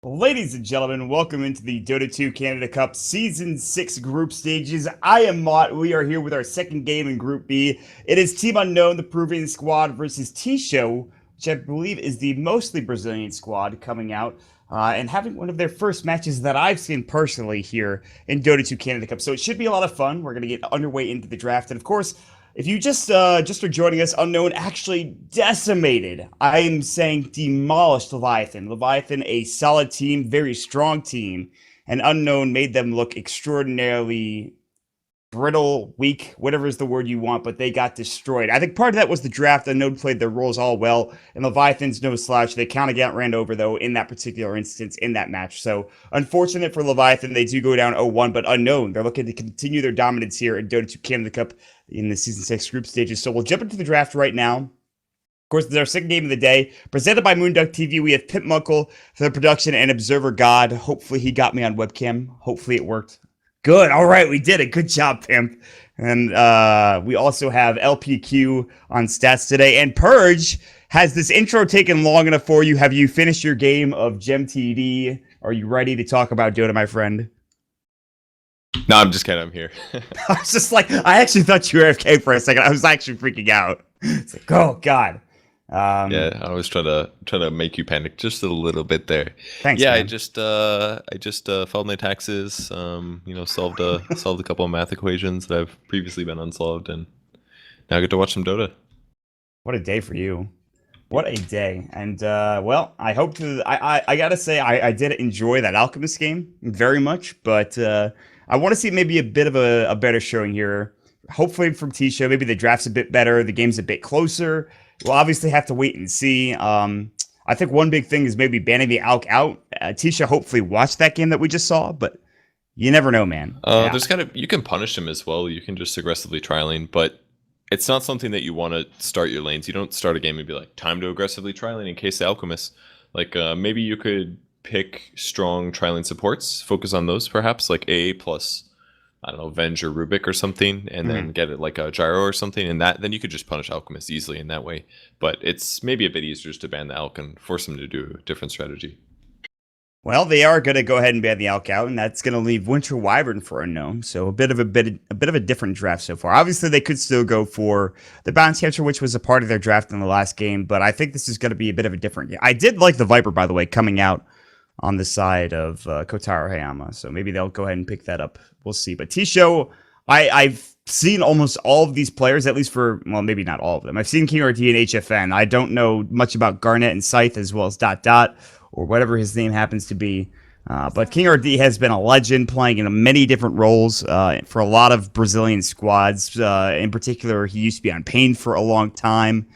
Ladies and gentlemen, welcome into the Dota 2 Canada Cup Season 6 group stages. I am Maut. We are here with our second game in Group B. It is Team Unknown, the Peruvian squad, versus TSHOW, which I believe is the mostly Brazilian squad coming out and having one of their first matches that I've seen personally here in Dota 2 Canada Cup. So it should be a lot of fun. We're going to get underway into the draft. And of course, if you just are joining us, Unknown actually decimated. I am saying demolished Leviathan. Leviathan, a solid team, very strong team, and Unknown made them look extraordinarily brittle, weak, whatever is the word you want, but they got destroyed. I think part of that was the draft. Unknown played their roles all well, and Leviathan's no slouch. They kind of got ran over, though, in that particular instance, in that match. So, unfortunate for Leviathan, they do go down 0-1, but Unknown, they're looking to continue their dominance here in Dota 2 Canada Cup in the Season 6 group stages. So, we'll jump into the draft right now. Of course, this is our second game of the day. Presented by moonducktv, we have Pimp Muckle for the production and Observer God. Hopefully, he got me on webcam. Hopefully, it worked. Good. All right, we did it. Good job, Pimp. And we also have LPQ on stats today. And Purge, has this intro taken long enough for you? Have you finished your game of Gem TD? Are you ready to talk about Dota, my friend? No, I'm just kidding. I'm here. I was just like, I actually thought you were AFK for a second. I was actually freaking out. It's like, oh, God. Yeah, I was trying to make you panic just a little bit there. Thanks. Yeah, man. I just filed my taxes. Solved a couple of math equations that have previously been unsolved, and now I get to watch some Dota. What a day for you. What a day. And, well, I hope to... I gotta say, I did enjoy that Alchemist game very much, but I want to see maybe a bit of a better showing here. Hopefully from TSHOW, maybe the draft's a bit better, the game's a bit closer. We'll obviously have to wait and see. I think one big thing is maybe banning the Alk out. TSHOW hopefully watched that game that we just saw, but you never know, man. Yeah. You can punish him as well. You can just aggressively try lane, but it's not something that you want to start your lanes. You don't start a game and be like, time to aggressively try lane in case the Alchemist. Like maybe you could pick strong tri lane supports, focus on those perhaps, like AA plus, I don't know, Venge or Rubik or something, and then get it like a Gyro or something, and then you could just punish Alchemist easily in that way. But it's maybe a bit easier just to ban the Alk and force him to do a different strategy. Well, they are going to go ahead and ban the Alk out, and that's going to leave Winter Wyvern for Unknown. So a bit of a different draft so far. Obviously, they could still go for the Bounty Catcher, which was a part of their draft in the last game, but I think this is going to be a bit of a different game. I did like the Viper, by the way, coming out on the side of Kotaro Hayama, so maybe they'll go ahead and pick that up. We'll see. But TSHOW, I've seen almost all of these players, at least for, well, maybe not all of them. I've seen King RT and HFN. I don't know much about Garnet and Scythe, as well as Dot Dot, or whatever his name happens to be. But King RT has been a legend, playing in many different roles for a lot of Brazilian squads. In particular, he used to be on Pain for a long time,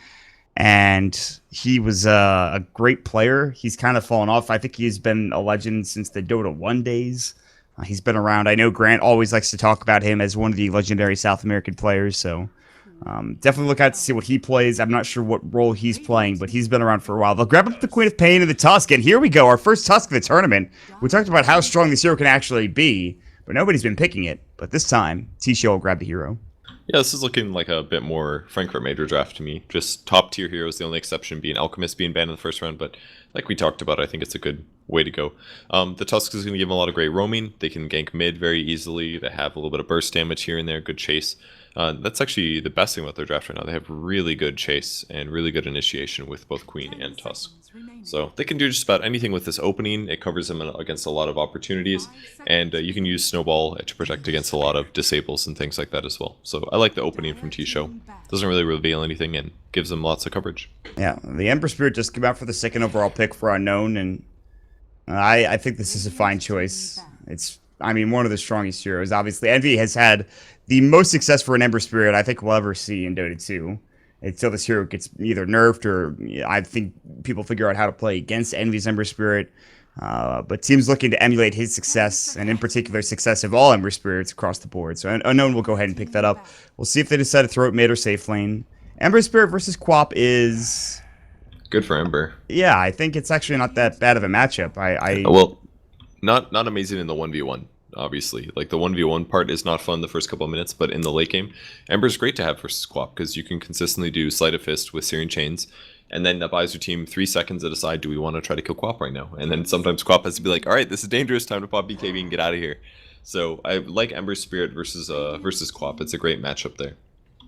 and he was a great player. He's kind of fallen off. I think he's been a legend since the Dota 1 days. He's been around. I know Grant always likes to talk about him as one of the legendary South American players, so definitely look out to see what he plays. I'm not sure what role he's playing, but he's been around for a while. They'll grab up the Queen of Pain and the Tusk, and here we go, our first Tusk of the tournament. We talked about how strong this hero can actually be, but nobody's been picking it. But this time, TSHOW will grab the hero. Yeah, this is looking like a bit more Frankfurt Major draft to me. Just top tier heroes, the only exception being Alchemist being banned in the first round, but like we talked about, I think it's a good way to go. The Tusk is going to give them a lot of great roaming. They can gank mid very easily. They have a little bit of burst damage here and there, good chase. That's actually the best thing about their draft right now. They have really good chase and really good initiation with both Queen and Tusk. So they can do just about anything with this opening. It covers them against a lot of opportunities, and you can use Snowball to protect against a lot of disables and things like that as well. So I like the opening from TSHOW. Doesn't really reveal anything and gives them lots of coverage. Yeah, the Ember Spirit just came out for the second overall pick for Unknown, and I think this is a fine choice. It's, I mean, one of the strongest heroes. Obviously, Envy has had the most success for an Ember Spirit I think we'll ever see in Dota 2. Until this hero gets either nerfed or I think people figure out how to play against Envy's Ember Spirit. But teams looking to emulate his success, and in particular success of all Ember Spirits across the board. So Unknown will go ahead and pick that up. We'll see if they decide to throw it mid or safe lane. Ember Spirit versus Quap is... good for Ember. Yeah, I think it's actually not that bad of a matchup. Well, not amazing in the 1v1. Obviously, like the 1v1 part is not fun the first couple of minutes, but in the late game, Ember's great to have versus Quap because you can consistently do Sleight of Fist with Searing Chains. And then that buys your team 3 seconds to decide, do we want to try to kill Quap right now? And then sometimes Quap has to be like, all right, this is dangerous, time to pop BKB and get out of here. So I like Ember Spirit versus Quap. It's a great matchup there.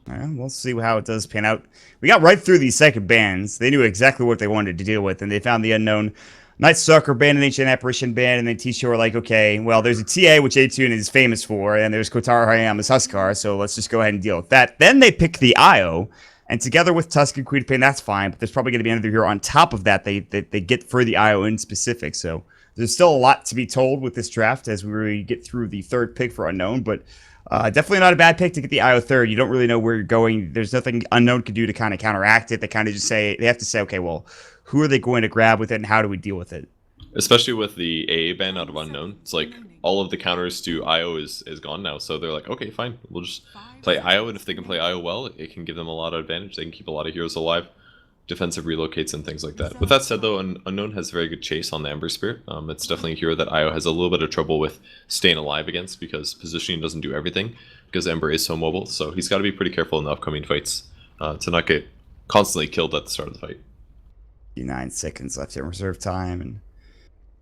We'll see how it does pan out. We got right through these second bans. They knew exactly what they wanted to deal with, and they found the unknown. Night Stalker ban and Ancient Apparition ban, and then TSHOW were like, okay, well, there's a TA, which A-Tune is famous for, and there's Kotaro Hayama's Huskar, so let's just go ahead and deal with that. Then they pick the IO, and together with Tusk and Queen Pain, that's fine, but there's probably going to be another hero on top of that they get for the IO in specific, so there's still a lot to be told with this draft as we really get through the third pick for Unknown, but definitely not a bad pick to get the IO third. You don't really know where you're going. There's nothing Unknown can do to kind of counteract it. They kind of just say, they have to say, okay, well, who are they going to grab with it and how do we deal with it? Especially with the AA ban out of Unknown, it's like all of the counters to IO is gone now. So they're like, okay, fine, we'll just play IO, and if they can play IO well, it can give them a lot of advantage. They can keep a lot of heroes alive, defensive relocates and things like that. With that said, though, Unknown has very good chase on the Ember Spirit. It's definitely a hero that IO has a little bit of trouble with staying alive against because positioning doesn't do everything because Ember is so mobile. So he's got to be pretty careful in the upcoming fights to not get constantly killed at the start of the fight. 9 seconds left in reserve time, and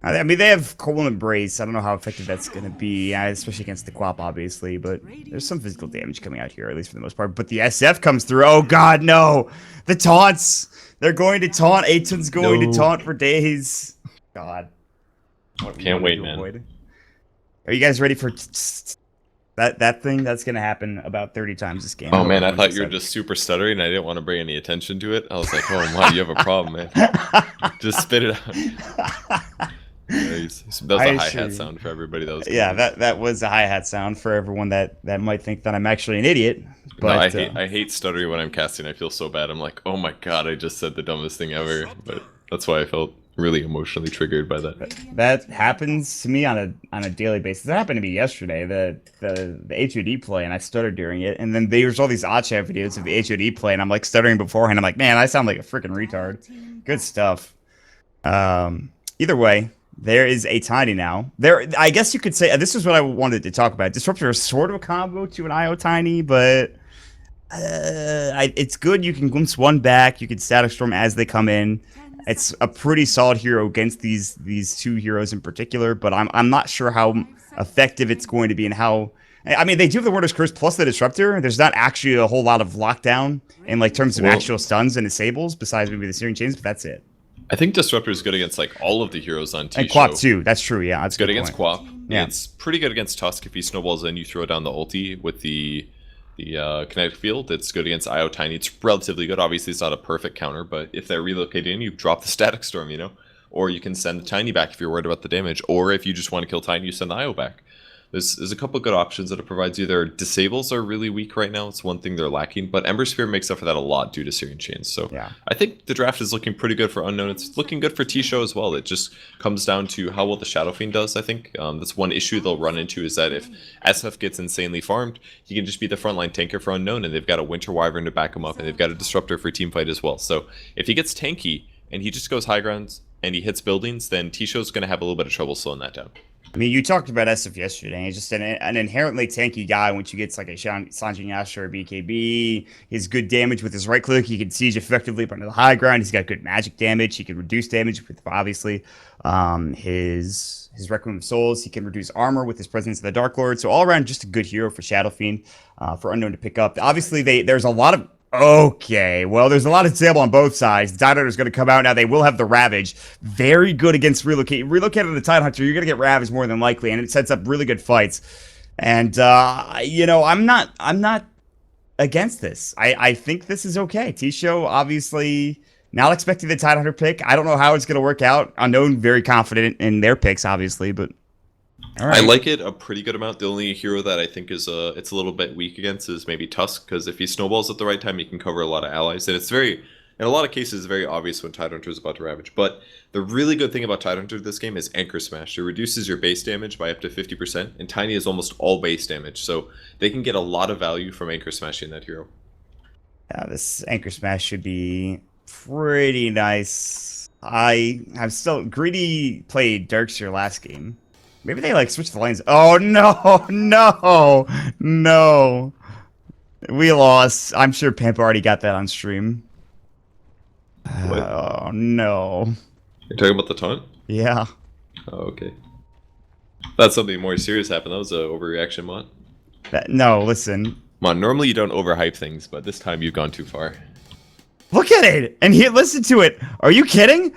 I mean, they have Cold Embrace. I don't know how effective that's going to be, especially against the Quap, obviously, but there's some physical damage coming out here, at least for the most part. But the SF comes through. Oh, God, no. The taunts. They're going to taunt. Aton's going to taunt for days. God. Can't wait, man. Are you guys ready for that thing? That's going to happen about 30 times this game. Oh, man, I thought you were just super stuttering. I didn't want to bring any attention to it. I was like, oh, my, you have a problem, man. Just spit it out. That was a hi-hat sound for everybody that was that was a hi-hat sound for everyone that might think that I'm actually an idiot. But no, I hate stuttering when I'm casting. I feel so bad. I'm like, oh my god, I just said the dumbest thing ever. But that's why I felt really emotionally triggered by that. That happens to me on a daily basis. That happened to me yesterday. The HOD play, and I stuttered during it. And then there's all these odd-chat videos of the HOD play, and I'm like stuttering beforehand. I'm like, man, I sound like a freaking retard. Good stuff. Either way. There is a Tiny now. I guess you could say, this is what I wanted to talk about. Disruptor is sort of a combo to an IO Tiny, but it's good. You can glimpse one back. You can Static Storm as they come in. It's a pretty solid hero against these two heroes in particular, but I'm not sure how effective it's going to be and how... I mean, they do have the Warder's Curse plus the Disruptor. There's not actually a whole lot of lockdown in like terms of actual stuns and disables, besides maybe the Searing Chains, but that's it. I think Disruptor is good against like all of the heroes on TSHOW. And Quap too. That's true. Yeah, it's good against Quap. Yeah, it's pretty good against Tusk. If he snowballs in, you throw down the ulti with the kinetic field. It's good against IO Tiny. It's relatively good. Obviously, it's not a perfect counter, but if they're relocated in, you drop the Static Storm. Or you can send the Tiny back if you're worried about the damage. Or if you just want to kill Tiny, you send the IO back. There's a couple good options that it provides you. Their disables are really weak right now. It's one thing they're lacking, but Ember Spear makes up for that a lot due to Searing Chains. So yeah. I think the draft is looking pretty good for Unknown. It's looking good for TSHOW as well. It just comes down to how well the Shadow Fiend does, I think. That's one issue they'll run into is that if SF gets insanely farmed, he can just be the frontline tanker for Unknown, and they've got a Winter Wyvern to back him up, and they've got a Disruptor for teamfight as well. So if he gets tanky, and he just goes high grounds, and he hits buildings, then TSHOW's going to have a little bit of trouble slowing that down. I mean, you talked about SF yesterday. He's just an inherently tanky guy. Once you get like a Sanjin Yasha or BKB, he's good damage with his right click. He can siege effectively up under the high ground. He's got good magic damage. He can reduce damage with obviously his Requiem of Souls. He can reduce armor with his presence of the Dark Lord. So all around, just a good hero for Shadow Fiend, for Unknown to pick up. Obviously, there's a lot of... Okay, well, there's a lot of disable on both sides. The Tidehunter is going to come out now. They will have the Ravage. Very good against Relocate. Relocate on the Tidehunter, you're going to get Ravage more than likely, and it sets up really good fights. And, I'm not against this. I think this is okay. TSHOW, obviously, not expecting the Tidehunter pick. I don't know how it's going to work out. Unknown, very confident in their picks, obviously, but... Right. I like it a pretty good amount. The only hero that I think is it's a little bit weak against is maybe Tusk, because if he snowballs at the right time, he can cover a lot of allies. And it's in a lot of cases, very obvious when Tidehunter is about to Ravage. But the really good thing about Tidehunter this game is Anchor Smash. It reduces your base damage by up to 50%, and Tiny is almost all base damage. So they can get a lot of value from Anchor Smashing that hero. Yeah, this Anchor Smash should be pretty nice. I'm still... Greedy played Darkseer last game. Maybe they like switch the lanes. Oh no, no. We lost. I'm sure Pimp already got that on stream. What? Oh, no. You're talking about the taunt? Yeah. Oh, okay. That's something more serious happened. That was an overreaction, Maut. No, listen. Maut, normally you don't overhype things, but this time you've gone too far. Look at it! And listen to it! Are you kidding?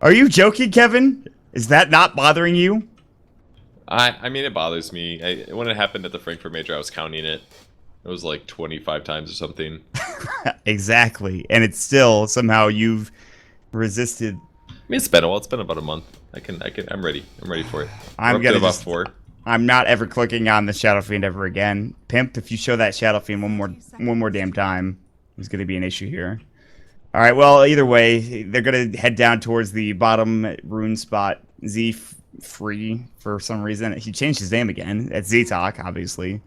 Are you joking, Kevin? Is that not bothering you? I mean, it bothers me. When it happened at the Frankfurt Major, I was counting it. It was like 25 times or something. Exactly. And it's still, somehow, you've resisted. I mean, it's been a while. It's been about a month. I'm ready. I'm ready for it. I'm We're gonna up to about just, 4. I'm not ever clicking on the Shadow Fiend ever again. Pimp, if you show that Shadow Fiend one more damn time, there's gonna be an issue here. All right, well, either way, they're going to head down towards the bottom rune spot. Free for some reason. He changed his name again. It's Z-Talk, obviously.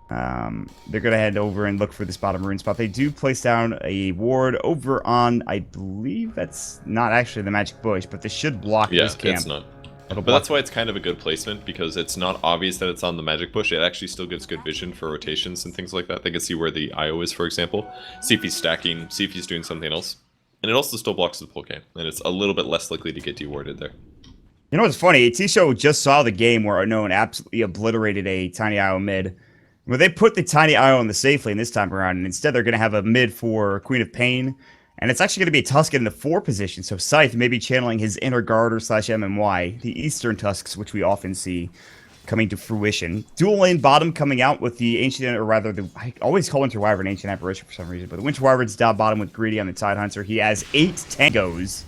They're going to head over and look for this bottom rune spot. They do place down a ward over on, I believe that's not actually the magic bush, but this should block this camp. Yeah, it's not. But that's why it's kind of a good placement, because it's not obvious that it's on the magic bush. It actually still gives good vision for rotations and things like that. They can see where the IO is, for example. See if he's stacking, see if he's doing something else. And it also still blocks the pull camp, and it's a little bit less likely to get dewarded there. You know what's funny? TSHOW just saw the game where Unknown absolutely obliterated a Tiny IO mid. Well, they put the Tiny IO in the safe lane this time around, and instead they're going to have a mid for Queen of Pain. And it's actually going to be a Tusk in the 4 position, so Scythe may be channeling his inner Garter / MMY, the Eastern Tusks, which we often see coming to fruition. Dual lane bottom coming out with the Ancient, or rather, I always call Winter Wyvern Ancient Apparition for some reason, but the Winter Wyvern's down bottom with Greedy on the Tidehunter. He has 8 tangos.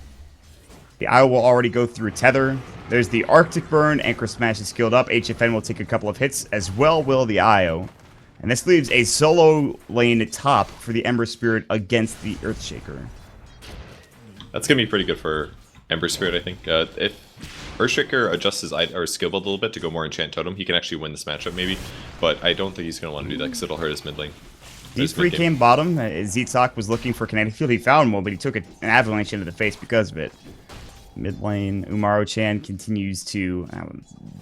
The IO will already go through Tether. There's the Arctic Burn, Anchor Smash is skilled up. HFN will take a couple of hits, as well will the IO. And this leaves a solo lane top for the Ember Spirit against the Earthshaker. That's going to be pretty good for Ember Spirit, I think. If Earthshaker adjusts his skill build a little bit to go more Enchant Totem, he can actually win this matchup, maybe. But I don't think he's going to want to do that, because it'll hurt his mid lane. D3 came bottom. Z-Talk was looking for Kinetic Field. He found one, but he took an Avalanche into the face because of it. Mid lane, Umaro-chan continues to,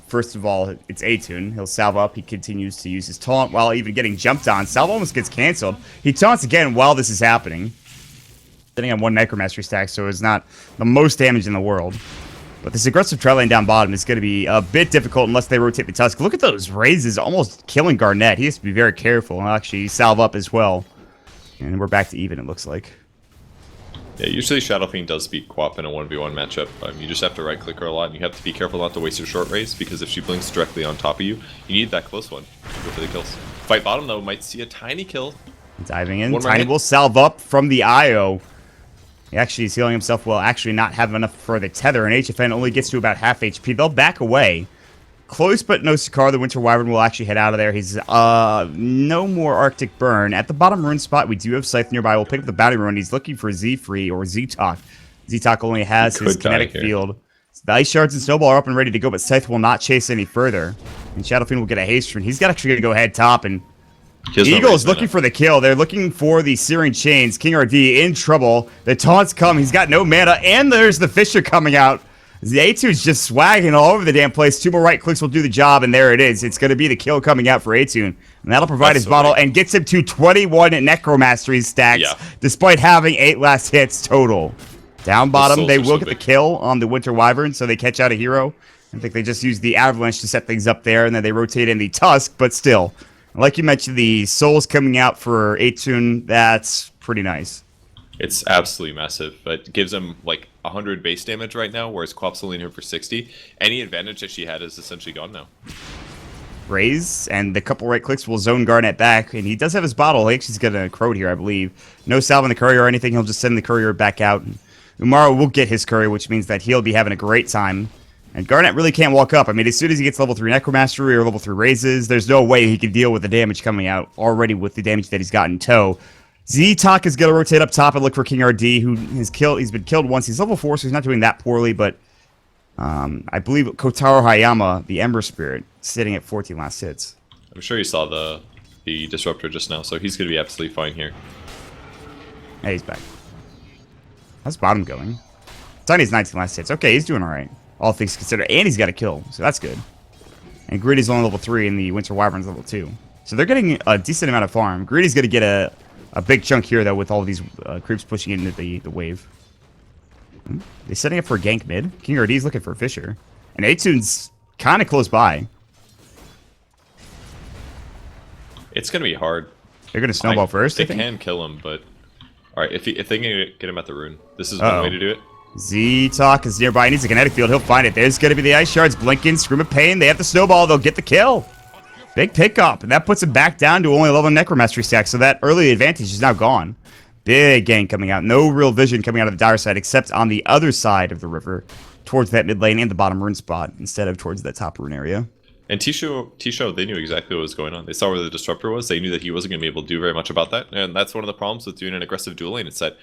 first of all, it's A-Tune. He'll salve up. He continues to use his taunt while even getting jumped on. Salve almost gets canceled. He taunts again while this is happening. Sitting on 1 Necromastery stack, so it's not the most damage in the world. But this aggressive tri lane down bottom is going to be a bit difficult unless they rotate the Tusk. Look at those raises, almost killing Garnet. He has to be very careful. He'll actually salve up as well. And we're back to even, it looks like. Yeah, usually Shadow Fiend does beat Quap in a 1v1 matchup. You just have to right-click her a lot, and you have to be careful not to waste your short raise, because if she blinks directly on top of you, you need that close one to go for the kills. Fight bottom, though, might see a tiny kill. Diving in. Tiny will salve up from the IO. He actually is healing himself, will actually not have enough for the Tether, and HFN only gets to about half HP. They'll back away. Close but no Sakaar. The Winter Wyvern will actually head out of there. He's no more Arctic Burn. At the bottom rune spot, we do have Scythe nearby. We'll pick up the Bounty Rune. He's looking for Z-Free or Z-Talk. Z-Talk only has his Kinetic Field. So the Ice Shards and Snowball are up and ready to go, but Scythe will not chase any further. And Shadow Fiend will get a haste rune. He's actually going to go head top, and Eagle is looking for the kill. They're looking for the Searing Chains. King RD in trouble. The taunts come. He's got no mana, and there's the Fisher coming out. The A-Tune's just swagging all over the damn place. 2 more right clicks will do the job, and there it is. It's going to be the kill coming out for A-Tune. And that'll provide his bottle and gets him to 21 Necromastery stacks, despite having 8 last hits total. Down bottom, they will get the kill on the Winter Wyvern, so they catch out a hero. I think they just used the Avalanche to set things up there, and then they rotate in the Tusk, but still. Like you mentioned, the souls coming out for A-Tune, that's pretty nice. It's absolutely massive. It gives him like 100 base damage right now, whereas Quap's only in here for 60. Any advantage that she had is essentially gone now. Raise, and the couple right clicks will zone Garnet back, and he does have his bottle. He actually's got a Crowed here, I believe. No salve on the courier or anything. He'll just send the courier back out. Umaro will get his courier, which means that he'll be having a great time. And Garnet really can't walk up. I mean, as soon as he gets level 3 Necromastery or level 3 raises, there's no way he can deal with the damage coming out already with the damage that he's got in tow. Z-Talk is going to rotate up top and look for King RD, who he's been killed once. He's level 4, so he's not doing that poorly, but I believe Kotaro Hayama, the Ember Spirit, sitting at 14 last hits. I'm sure you saw the Disruptor just now, so he's going to be absolutely fine here. Hey, he's back. How's bottom going? Tiny's 19 last hits. Okay, he's doing all right, all things considered. And he's got a kill, so that's good. And Greedy's only level 3, and the Winter Wyvern's level 2. So they're getting a decent amount of farm. Greedy's going to get a a big chunk here, though, with all these creeps pushing into the wave. They're setting up for a gank mid. King RD's looking for a Fisher. And Atune's kind of close by. It's going to be hard. They're going to snowball first, They I think. can kill him, but... Alright, if they can get him at the rune, this is one way to do it. Z-Talk is nearby. He needs a kinetic field. He'll find it. There's going to be the ice shards blinking. Scream of pain. They have the snowball. They'll get the kill. Big pickup. And that puts him back down to only 11 necromastery stacks. So that early advantage is now gone. Big gang coming out. No real vision coming out of the dire side except on the other side of the river towards that mid lane and the bottom rune spot instead of towards that top rune area. And TSHOW, they knew exactly what was going on. They saw where the disruptor was. They knew that he wasn't going to be able to do very much about that. And that's one of the problems with doing an aggressive dual lane. It's that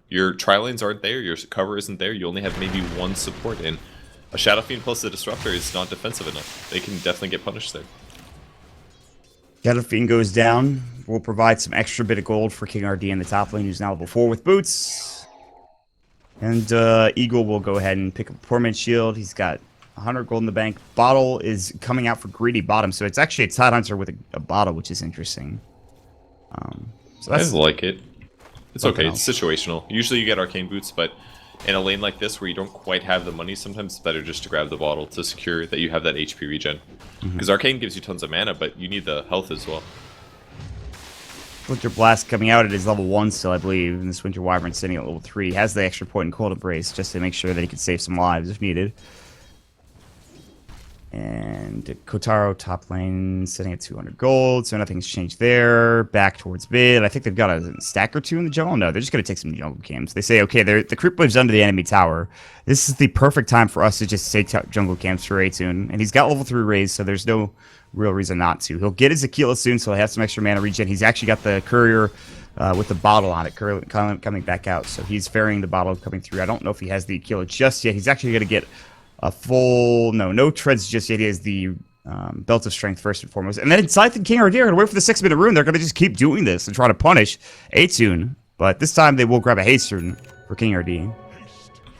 your tri-lanes aren't there, your cover isn't there, you only have maybe one support. And a Shadow Fiend plus the disruptor is not defensive enough. They can definitely get punished there. Shadow Fiend goes down. We'll provide some extra bit of gold for King RD in the top lane, who's now level 4 with boots. And Eagle will go ahead and pick up a Torment Shield. He's got 100 gold in the bank. Bottle is coming out for greedy bottom, so it's actually a Tidehunter with a bottle, which is interesting. So that's I like it. It's okay, it's situational. Usually you get arcane boots, but in a lane like this where you don't quite have the money, sometimes it's better just to grab the bottle to secure that you have that HP regen. Because arcane gives you tons of mana, but you need the health as well. Winter Blast coming out at his level 1 still, I believe, and this Winter Wyvern sitting at level 3. He has the extra point in Cold Embrace just to make sure that he can save some lives if needed. And Kotaro top lane sitting at 200 gold, so nothing's changed there. Back towards mid. I think they've got a stack or two in the jungle. No, they're just going to take some jungle camps. They say, okay, the creep wave's under the enemy tower. This is the perfect time for us to just take jungle camps for Atune. And he's got level 3 raised, so there's no real reason not to. He'll get his Aquila soon, so he'll have some extra mana regen. He's actually got the courier with the bottle on it coming back out, so he's ferrying the bottle coming through. I don't know if he has the Aquila just yet. He's actually going to get a full... No treads just yet. He has the Belt of Strength first and foremost. And then inside the King RD are going to wait for the 6-minute rune. They're going to just keep doing this and try to punish Atune. But this time they will grab a haste rune for King RD.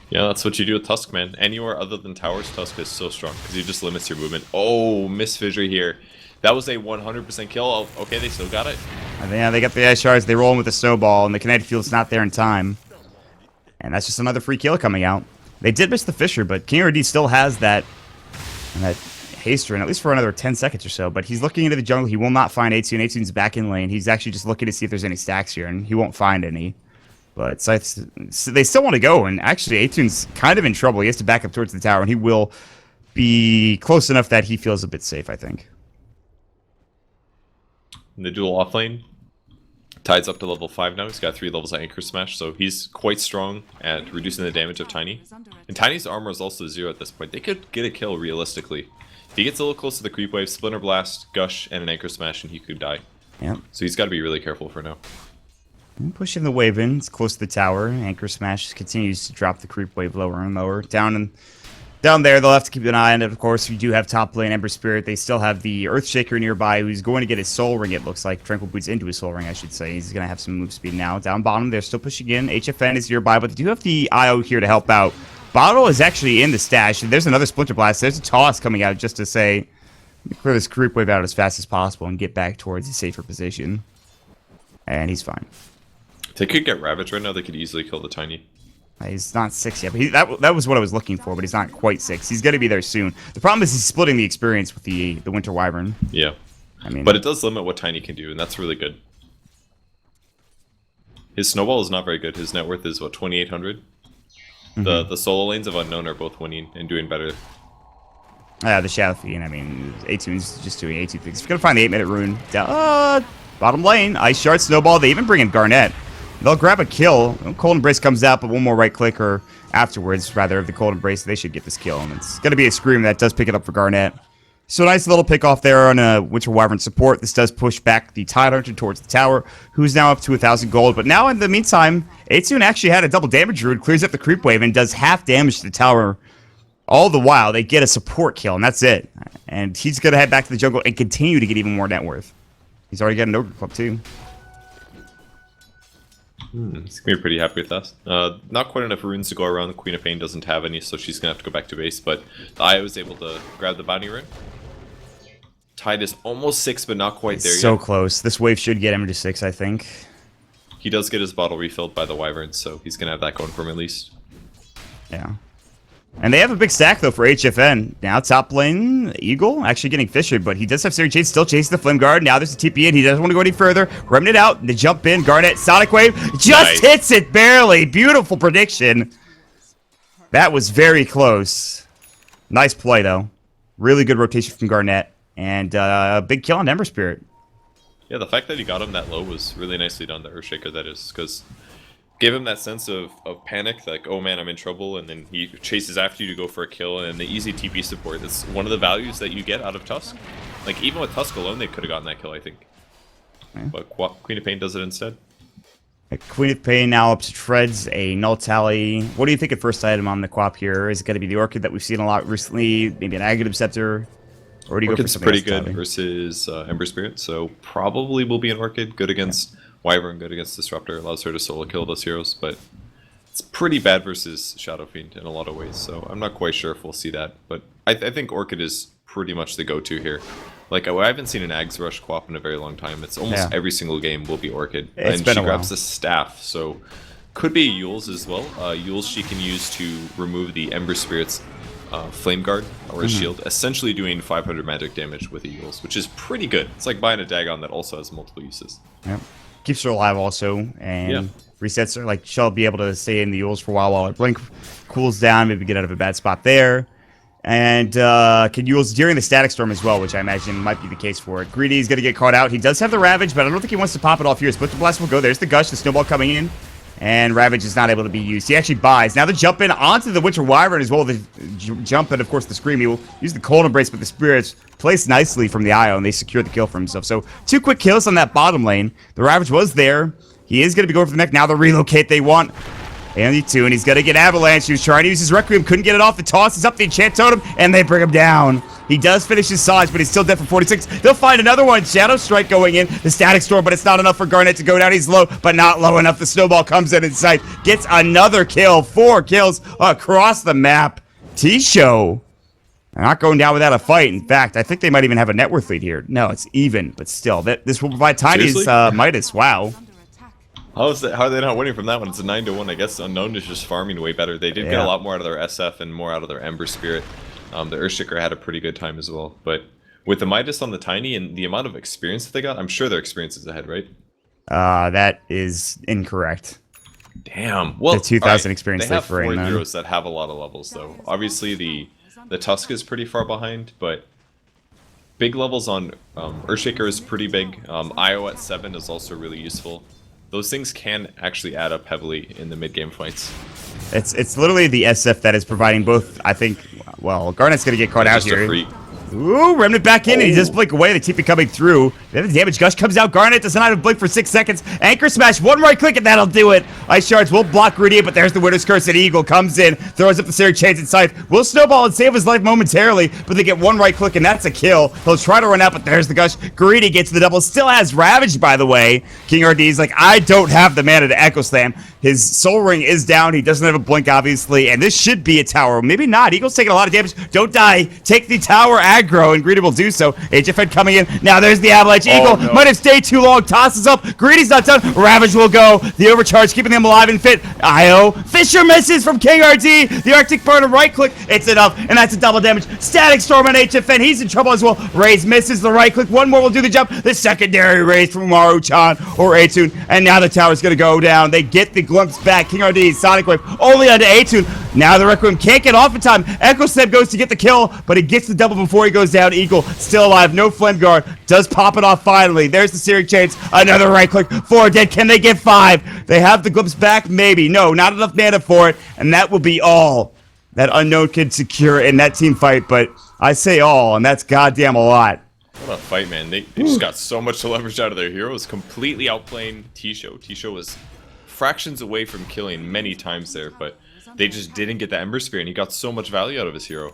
Yeah, that's what you do with Tusk, man. Anywhere other than towers, Tusk is so strong because he just limits your movement. Oh, miss Fissure here. That was a 100% kill. Oh, okay, they still got it. Yeah, they got the ice shards. They roll in with the snowball, and the kinetic field's not there in time. And that's just another free kill coming out. They did miss the Fissure, but King RD still has that haste rune, at least for another 10 seconds or so. But he's looking into the jungle. He will not find Atune. Atune's back in lane. He's actually just looking to see if there's any stacks here, and he won't find any. But so they still want to go, and actually Atune's kind of in trouble. He has to back up towards the tower, and he will be close enough that he feels a bit safe, I think. In the dual off lane, Tide's up to level 5 now. He's got 3 levels of Anchor Smash, so he's quite strong at reducing the damage of Tiny. And Tiny's armor is also 0 at this point. They could get a kill realistically. If he gets a little close to the creep wave, Splinter Blast, Gush, and an Anchor Smash, and he could die. Yep. So he's got to be really careful for now. Pushing the wave in. It's close to the tower. Anchor Smash continues to drop the creep wave lower and lower. Down there, they'll have to keep an eye on it. Of course, we do have top lane Ember Spirit. They still have the Earthshaker nearby, who's going to get his Soul Ring, it looks like. Tranquil Boots into his Soul Ring, I should say. He's going to have some move speed now. Down bottom, they're still pushing in. HFN is nearby, but they do have the IO here to help out. Bottle is actually in the stash. There's another Splinter Blast. There's a toss coming out just to say, clear this creep wave out as fast as possible and get back towards a safer position. And he's fine. If they could get Ravage right now, they could easily kill the Tiny. He's not 6 yet, but that was what I was looking for, but he's not quite 6. He's going to be there soon. The problem is he's splitting the experience with the Winter Wyvern. Yeah. I mean, but it does limit what Tiny can do, and that's really good. His Snowball is not very good. His net worth is, what, 2,800? The solo lanes of Unknown are both winning and doing better. The Shadow Fiend, I mean, Atune's just doing Atune things. If you're going to find the 8-minute rune, bottom lane, Ice Shard, Snowball, they even bring in Garnet. They'll grab a kill. Cold Embrace comes out, but one more right click, or afterwards, rather, of the Cold Embrace, they should get this kill. And it's going to be a Scream that does pick it up for Garnet. So nice little pick off there on a Winter Wyvern support. This does push back the Tidehunter towards the tower, who's now up to 1,000 gold. But now, in the meantime, Atune actually had a double damage rune, clears up the creep wave, and does half damage to the tower. All the while, they get a support kill, and that's it. And he's going to head back to the jungle and continue to get even more net worth. He's already got an Ogre Club, too. He's going to be pretty happy with us. Not quite enough runes to go around. The Queen of Pain doesn't have any, so she's going to have to go back to base. But the Eye was able to grab the bounty rune. Tide is almost 6, but not quite there yet. So close. This wave should get him to 6, I think. he does get his bottle refilled by the Wyverns, so he's going to have that going for him at least. Yeah. And they have a big stack, though, for HFN. Now, top lane, Eagle, actually getting fissured, but he does have Searing Chains, still chasing the Flame Guard. Now there's a TP in. He doesn't want to go any further. Remnant out. They jump in. Garnet, Sonic Wave, just hits it barely. Beautiful prediction. That was very close. Nice play, though. Really good rotation from Garnet. And a big kill on Ember Spirit. Yeah, the fact that he got him that low was really nicely done, the Earthshaker, that is, because gave him that sense of panic, like, oh man, I'm in trouble, and then he chases after you to go for a kill, and the easy TP support. That's one of the values that you get out of Tusk. Like, even with Tusk alone, they could have gotten that kill, I think. Yeah. But Queen of Pain does it instead. Queen of Pain now up to Treads, a null tally. What do you think of first item on the Quap here? Is it going to be the Orchid that we've seen a lot recently? Maybe an Aghanim Scepter? Or do you Orchid's go for pretty good versus Ember Spirit, so probably will be an Orchid. Good against Wyvern, good against Disruptor. Allows her to solo kill those heroes, but it's pretty bad versus Shadow Fiend in a lot of ways, so I'm not quite sure if we'll see that. But I think Orchid is pretty much the go-to here. Like, I haven't seen an Ags Rush Quap in a very long time. It's almost every single game will be Orchid. And she grabs the staff, so could be a Yule's as well. Yule's she can use to remove the Ember Spirit's Flame Guard or a shield, essentially doing 500 magic damage with a Yule's, which is pretty good. It's like buying a Dagon that also has multiple uses. Yep. Keeps her alive also, and resets her. Like, she'll be able to stay in the Yule's for a while her Blink cools down, maybe get out of a bad spot there. And can Yule's during the Static Storm as well, which I imagine might be the case for it. Greedy's going to get caught out. He does have the Ravage, but I don't think he wants to pop it off here. Split the Blast will go. There's the Gush, the Snowball coming in. And Ravage is not able to be used. He actually buys. Now the jump in onto the Witcher Wyvern as well. The jump and, of course, the Scream. He will use the Cold Embrace, but the Spirits placed nicely from the IO, and they secure the kill for himself. So 2 quick kills on that bottom lane. The Ravage was there. He is going to be going for the mech. Now the relocate they want. Andy too, and he's going to get Avalanche. He was trying to use his Requiem, couldn't get it off. The tosses up the Enchant Totem, and they bring him down. He does finish his size, but he's still dead for 46. They'll find another one. Shadow Strike going in. The Static Storm, but it's not enough for Garnet to go down. He's low, but not low enough. The Snowball comes in sight. Gets another kill. 4 kills across the map. TSHOW not going down without a fight. In fact, I think they might even have a net worth lead here. No, it's even, but still. This will provide Tiny's Midas. Wow. How are they not winning from that one? It's a 9-1. I guess Unknown is just farming way better. They did get a lot more out of their SF and more out of their Ember Spirit. The Earthshaker had a pretty good time as well. But with the Midas on the Tiny and the amount of experience that they got, I'm sure their experience is ahead, right? That is incorrect. Damn. Well, the 2,000 experience they have 4 right heroes that have a lot of levels, though. Obviously, the Tusk is pretty far behind, but big levels on Earthshaker is pretty big. IO at 7 is also really useful. Those things can actually add up heavily in the mid-game fights. It's literally the SF that is providing both, I think. Well, Garnet's going to get caught out here. Ooh, Remnant back in, and he does blink away. The TP coming through. Then the damage gush comes out. Garnet does not have a blink for 6 seconds. Anchor smash, 1 right click, and that'll do it. Ice shards will block Greedy, but there's the Widow's Curse, and Eagle comes in, throws up the Searing Chains inside. Will snowball and save his life momentarily, but they get 1 right click, and that's a kill. He'll try to run out, but there's the gush. Greedy gets the double. Still has Ravage, by the way. King RD's like, I don't have the mana to Echo Slam. His Soul Ring is down. He doesn't have a blink, obviously, and this should be a tower. Maybe not. Eagle's taking a lot of damage. Don't die. Take the tower aggro, and Greedy will do so. HFN coming in. Now there's the Avalanche. Eagle might have stayed too long. Tosses up. Greedy's not done. Ravage will go. The overcharge, keeping them alive and fit. IO. Fisher misses from King RD. The Arctic Burner right click. It's enough, and that's a double damage. Static Storm on HFN. He's in trouble as well. Raze misses the right click. 1 more will do the jump. The secondary raise from Maru-chan or Atun. And now the tower's going to go down. They get the glimpse back. King RD, Sonic Wave, only onto Atun. Now the Requiem can't get off in time. Echo Slam goes to get the kill, but he gets the double before he goes down. Eagle still alive. No Flame Guard. Does pop it off finally. There's the Searing Chains. Another right click. 4 dead. Can they get 5? They have the glimpse back? Maybe. No, not enough mana for it. And that will be all that Unknown can secure in that team fight. But I say all, and that's goddamn a lot. What a fight, man. They just got so much to leverage out of their heroes. Completely outplaying TSHOW. TSHOW was fractions away from killing many times there, but they just didn't get the Ember Spear, and he got so much value out of his hero.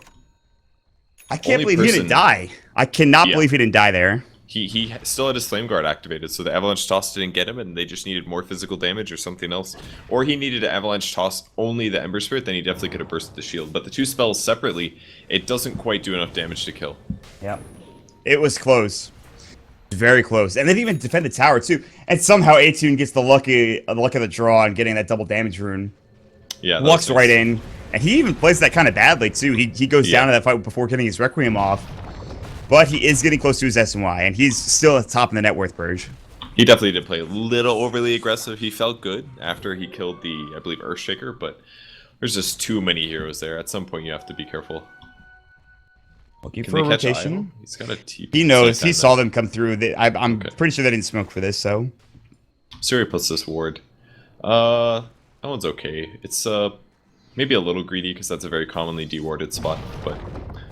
I can't believe he didn't die. I cannot believe he didn't die there. He still had his Flame Guard activated, so the Avalanche Toss didn't get him, and they just needed more physical damage or something else. Or he needed to Avalanche Toss only the Ember Spirit, then he definitely could have bursted the shield. But the 2 spells separately, it doesn't quite do enough damage to kill. Yep. It was close. Very close. And they didn't even defend the tower, too. And somehow A-Tune gets the luck of the draw and getting that double damage rune. Yeah, Walks nice. right in. And he even plays that kind of badly, too. He goes down to that fight before getting his Requiem off. But he is getting close to his SNY, and he's still at the top in the net worth, Purge. He definitely did play a little overly aggressive. He felt good after he killed the, I believe, Earthshaker, but there's just too many heroes there. At some point, you have to be careful. Looking Can for a they catch rotation. Idol? He's got a TP. He knows. He saw them come through. I'm Okay. pretty sure they didn't smoke for this, so. Siri puts this ward. That one's okay. It's maybe a little greedy because that's a very commonly dewarded spot, but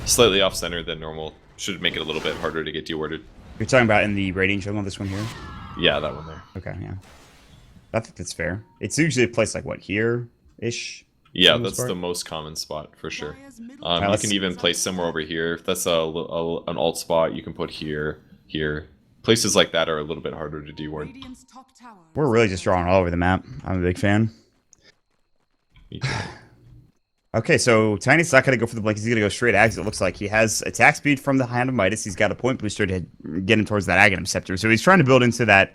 slightly off center than normal. Should make it a little bit harder to get dewarded. You're talking about in the Radiant jungle, this one here? Yeah, that one there. Okay, yeah. I think that's fair. It's usually a place like, what, here-ish? Yeah, that's the most common spot for sure. You can even place somewhere over here. If that's an alt spot, you can put here. Places like that are a little bit harder to deward. We're really just drawing all over the map. I'm a big fan. Me too. Okay, so Tiny's not going to go for the blink. He's going to go straight Ags. It looks like he has attack speed from the Hand of Midas. He's got a point booster to get him towards that Aghanim Scepter. So he's trying to build into that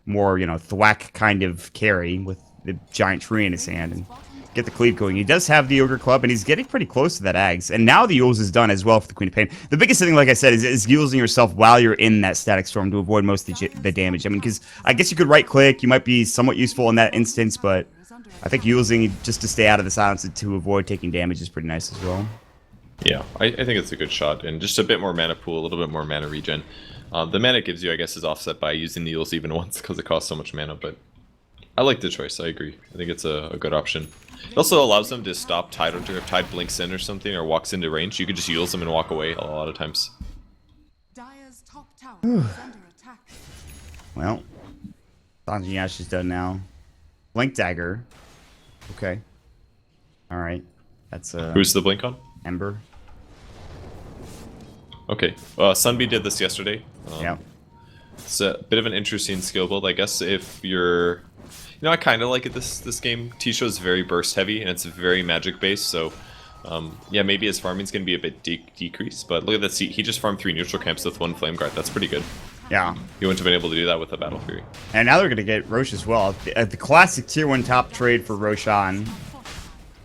more, thwack kind of carry with the giant tree in his hand and get the cleave going. He does have the Ogre Club, and he's getting pretty close to that Ags. And now the Yules is done as well for the Queen of Pain. The biggest thing, like I said, is using yourself while you're in that Static Storm to avoid most of the damage. I mean, because I guess you could right-click. You might be somewhat useful in that instance, but I think using just to stay out of the silence and to avoid taking damage is pretty nice as well. Yeah, I think it's a good shot, and just a bit more mana pool, a little bit more mana regen. The mana it gives you, I guess, is offset by using the Yules even once because it costs so much mana, but I like the choice, I agree. I think it's a good option. It also allows them to stop Tide Hunter. If Tide blinks in or something or walks into range, you could just use them and walk away a lot of times. Well, Sanji Yash is done now. Blink Dagger. Okay. Alright. That's Who's the blink on? Ember. Okay. Sunbee did this yesterday. Yeah. It's a bit of an interesting skill build, I guess. If you're, I kind of like it. This game. TSHOW is very burst heavy and it's very magic based. So, yeah, maybe his farming's gonna be a bit decreased. But look at this. He just farmed 3 neutral camps with 1 flame guard. That's pretty good. Yeah. He wouldn't have been able to do that with a Battle Fury. And now they're gonna get Roche as well. The classic tier 1 top trade for Roshan.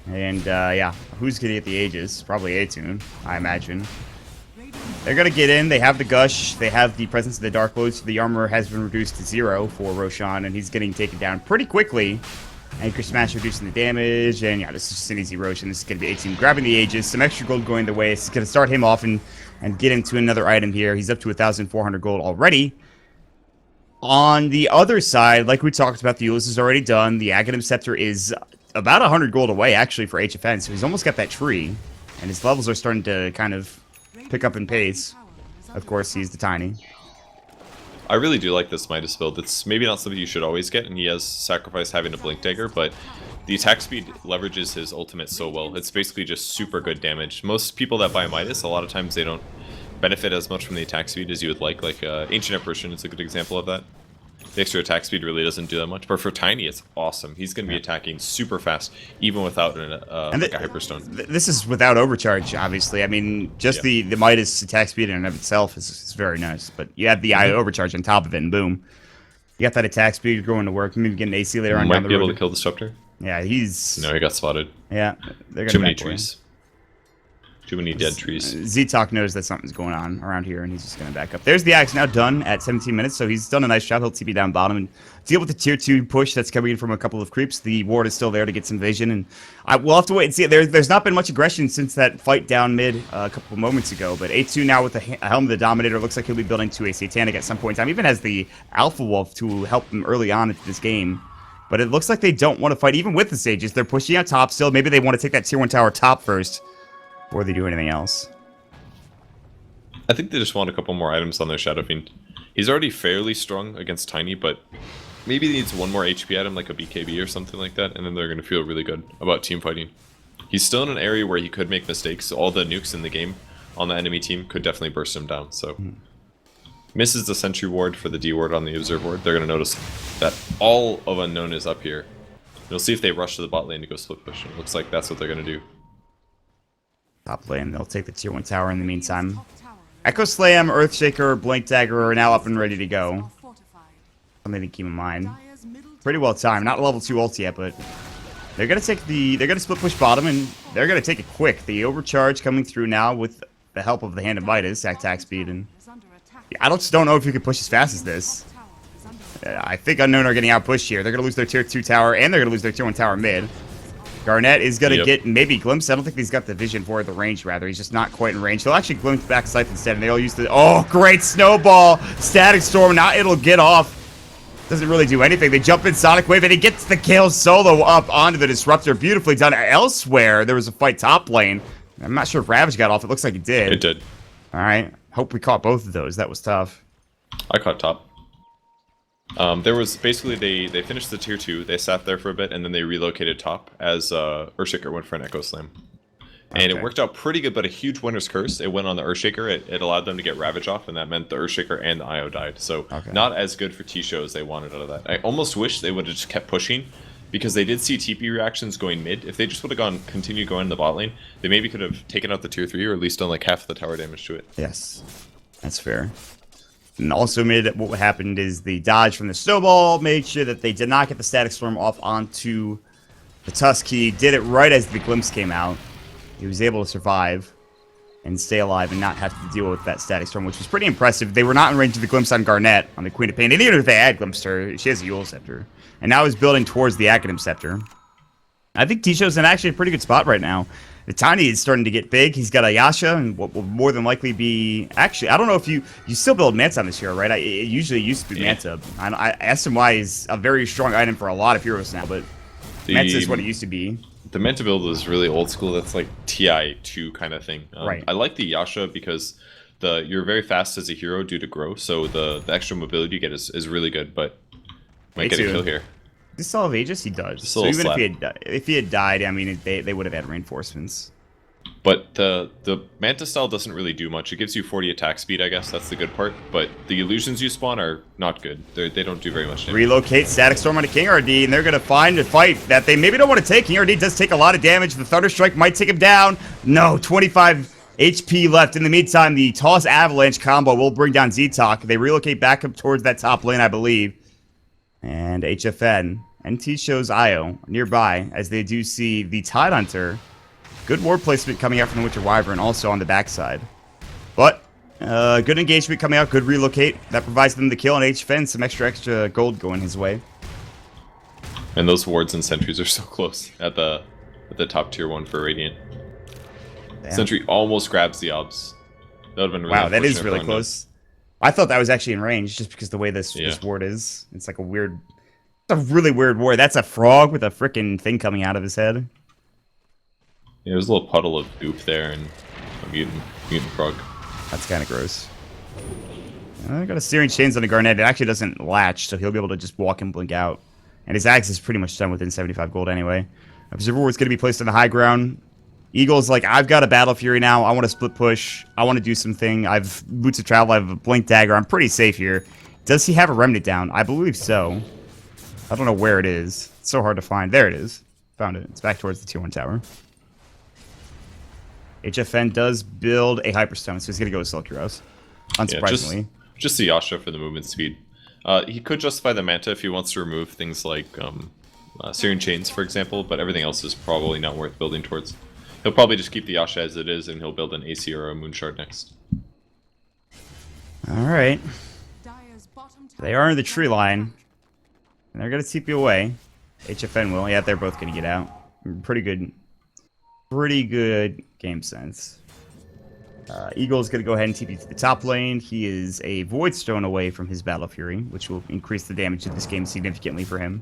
And yeah, who's gonna get the Aegis? Probably A-Tune, I imagine. They're gonna get in. They have the Gush. They have the presence of the Dark Lord. So the armor has been reduced to 0 for Roshan, and he's getting taken down pretty quickly. Anchor Smash reducing the damage, and yeah, this is just an easy Roshan. This is gonna be A-Tune grabbing the Aegis. Some extra gold going the way. This is gonna start him off and get into another item here. He's up to 1,400 gold already. On the other side, like we talked about, the Euless is already done. The Aghanim Scepter is about 100 gold away, actually, for HFN, so he's almost got that tree. And his levels are starting to kind of pick up in pace. Of course, he's the Tiny. I really do like this Midas build. It's maybe not something you should always get, and he has sacrificed having a Blink Dagger, but the attack speed leverages his ultimate so well. It's basically just super good damage. Most people that buy Midas, a lot of times they don't benefit as much from the attack speed as you would like. Like Ancient Apparition is a good example of that. The extra attack speed really doesn't do that much, but for Tiny, it's awesome. He's going to be attacking super fast, even without like a Hyperstone. This is without overcharge, obviously. I mean, just the Midas attack speed in and of itself is very nice, but you add the overcharge on top of it, and boom. You got that attack speed, you're going to work. Maybe get an AC later on down the road. Might be able to kill Disruptor. Yeah, he's... No, he got spotted. Yeah, they're Too many trees. Too many dead trees. Z-Talk knows that something's going on around here, and he's just going to back up. There's the Axe now done at 17 minutes, so he's done a nice job. He'll TP down bottom and deal with the tier 2 push that's coming in from a couple of creeps. The ward is still there to get some vision, and we'll have to wait and see. There's not been much aggression since that fight down mid a couple of moments ago, but A2 now with the Helm of the Dominator looks like he'll be building to a Satanic at some point in time. Even has the Alpha Wolf to help him early on into this game. But it looks like they don't want to fight, even with the Sages. They're pushing out top still. Maybe they want to take that tier 1 tower top first, before they do anything else. I think they just want a couple more items on their Shadow Fiend. He's already fairly strong against Tiny, but maybe he needs one more HP item, like a BKB or something like that, and then they're going to feel really good about team fighting. He's still in an area where he could make mistakes. All the nukes in the game on the enemy team could definitely burst him down, so... Misses the Sentry Ward for the D Ward on the Observe Ward. They're going to notice that all of Unknown is up here. We'll see if they rush to the bot lane to go split push. It looks like that's what they're going to do. Top lane, they'll take the tier 1 tower in the meantime. Echo Slam, Earthshaker, Blink Dagger are now up and ready to go. Something to keep in mind. Pretty well timed. Not level 2 ult yet, but they're gonna take the. They're gonna split push bottom, and they're gonna take it quick. The overcharge coming through now with the help of the Hand of Midas, attack speed, and I don't know if you can push as fast as this. I think Unknown are getting out pushed here. They're gonna lose their tier 2 tower, and they're gonna lose their tier 1 tower mid. Garnet is going to get maybe glimpse. I don't think he's got the vision for it, the range, rather. He's just not quite in range. He'll actually glimpse back Scythe instead, and they'll use the... Oh, great snowball. Static Storm. Now it'll get off. Doesn't really do anything. They jump in Sonic Wave, and he gets the kill solo up onto the Disruptor. Beautifully done. Elsewhere, there was a fight top lane. I'm not sure if Ravage got off. It looks like it did. It did. All right. Hope we caught both of those. That was tough. I caught top. There was basically they finished the tier 2, they sat there for a bit, and then they relocated top as Earthshaker went for an Echo Slam. And it worked out pretty good, but a huge winner's curse. It went on the Earthshaker, it allowed them to get Ravage off, and that meant the Earthshaker and the IO died. So not as good for TSHOW as they wanted out of that. I almost wish they would have just kept pushing, because they did see TP reactions going mid. If they just would have continued going in the bot lane, they maybe could have taken out the tier 3 or at least done like half of the tower damage to it. Yes, that's fair. And also mid, what happened is the dodge from the snowball made sure that they did not get the Static Storm off onto the Tusk. He did it right as the glimpse came out. He was able to survive and stay alive and not have to deal with that Static Storm, which was pretty impressive. They were not in range of the glimpse on Garnet, on the Queen of Pain. And even if they had glimpsed her, she has a Yule Scepter. And now he's building towards the Academ Scepter. I think TSHOW's in actually a pretty good spot right now. The Tiny is starting to get big. He's got a Yasha, and what will more than likely be... Actually, I don't know if you still build Manta on this hero, right? It usually used to be Manta. SMY is a very strong item for a lot of heroes now, but Manta is what it used to be. The Manta build was really old school. That's like TI2 kind of thing. Right. I like the Yasha because you're very fast as a hero due to grow, so the extra mobility you get is really good, but might get a kill here. Does he still have Aegis? He does. So even if he had died, I mean, they would have had reinforcements. But the Manta style doesn't really do much. It gives you 40 attack speed, I guess. That's the good part. But the illusions you spawn are not good. They don't do very much damage. Relocate Static Storm onto King RD, and they're going to find a fight that they maybe don't want to take. King RD does take a lot of damage. The Thunder Strike might take him down. No, 25 HP left. In the meantime, the Toss Avalanche combo will bring down Z-Talk. They relocate back up towards that top lane, I believe. And HFN and TSHOW's IO nearby, as they do see the Tide Hunter. Good ward placement coming out from the Winter Wyvern, also on the backside. But good engagement coming out, good relocate. That provides them the kill, and HFN some extra gold going his way. And those wards and sentries are so close at the top tier 1 for Radiant. Damn. Sentry almost grabs the obs. That would have been really that is really close. I thought that was actually in range, just because the way this ward is. It's like a really weird ward. That's a frog with a freaking thing coming out of his head. Yeah, there's a little puddle of goop there and a mutant frog. That's kind of gross. I got a Searing Chains on the Garnet. It actually doesn't latch, so he'll be able to just walk and blink out. And his axe is pretty much done within 75 gold anyway. Observer Ward's going to be placed on the high ground. Eagle's like, I've got a Battle Fury now. I want to split push. I want to do something. I've Boots of Travel. I have a Blink Dagger. I'm pretty safe here. Does he have a Remnant down? I believe so. I don't know where it is. It's so hard to find. There it is. Found it. It's back towards the tier 1 tower. HFN does build a Hyperstone, so he's going to go with Silk Heroes. Unsurprisingly. Yeah, just the Yasha for the movement speed. He could justify the Manta if he wants to remove things like Searing Chains, for example, but everything else is probably not worth building towards. He'll probably just keep the Yasha as it is, and he'll build an AC or a Moonshard next. Alright. They are in the tree line. And they're going to TP away. HFN will. Yeah, they're both going to get out. Pretty good game sense. Eagle's going to go ahead and TP to the top lane. He is a Void Stone away from his Battle Fury, which will increase the damage of this game significantly for him.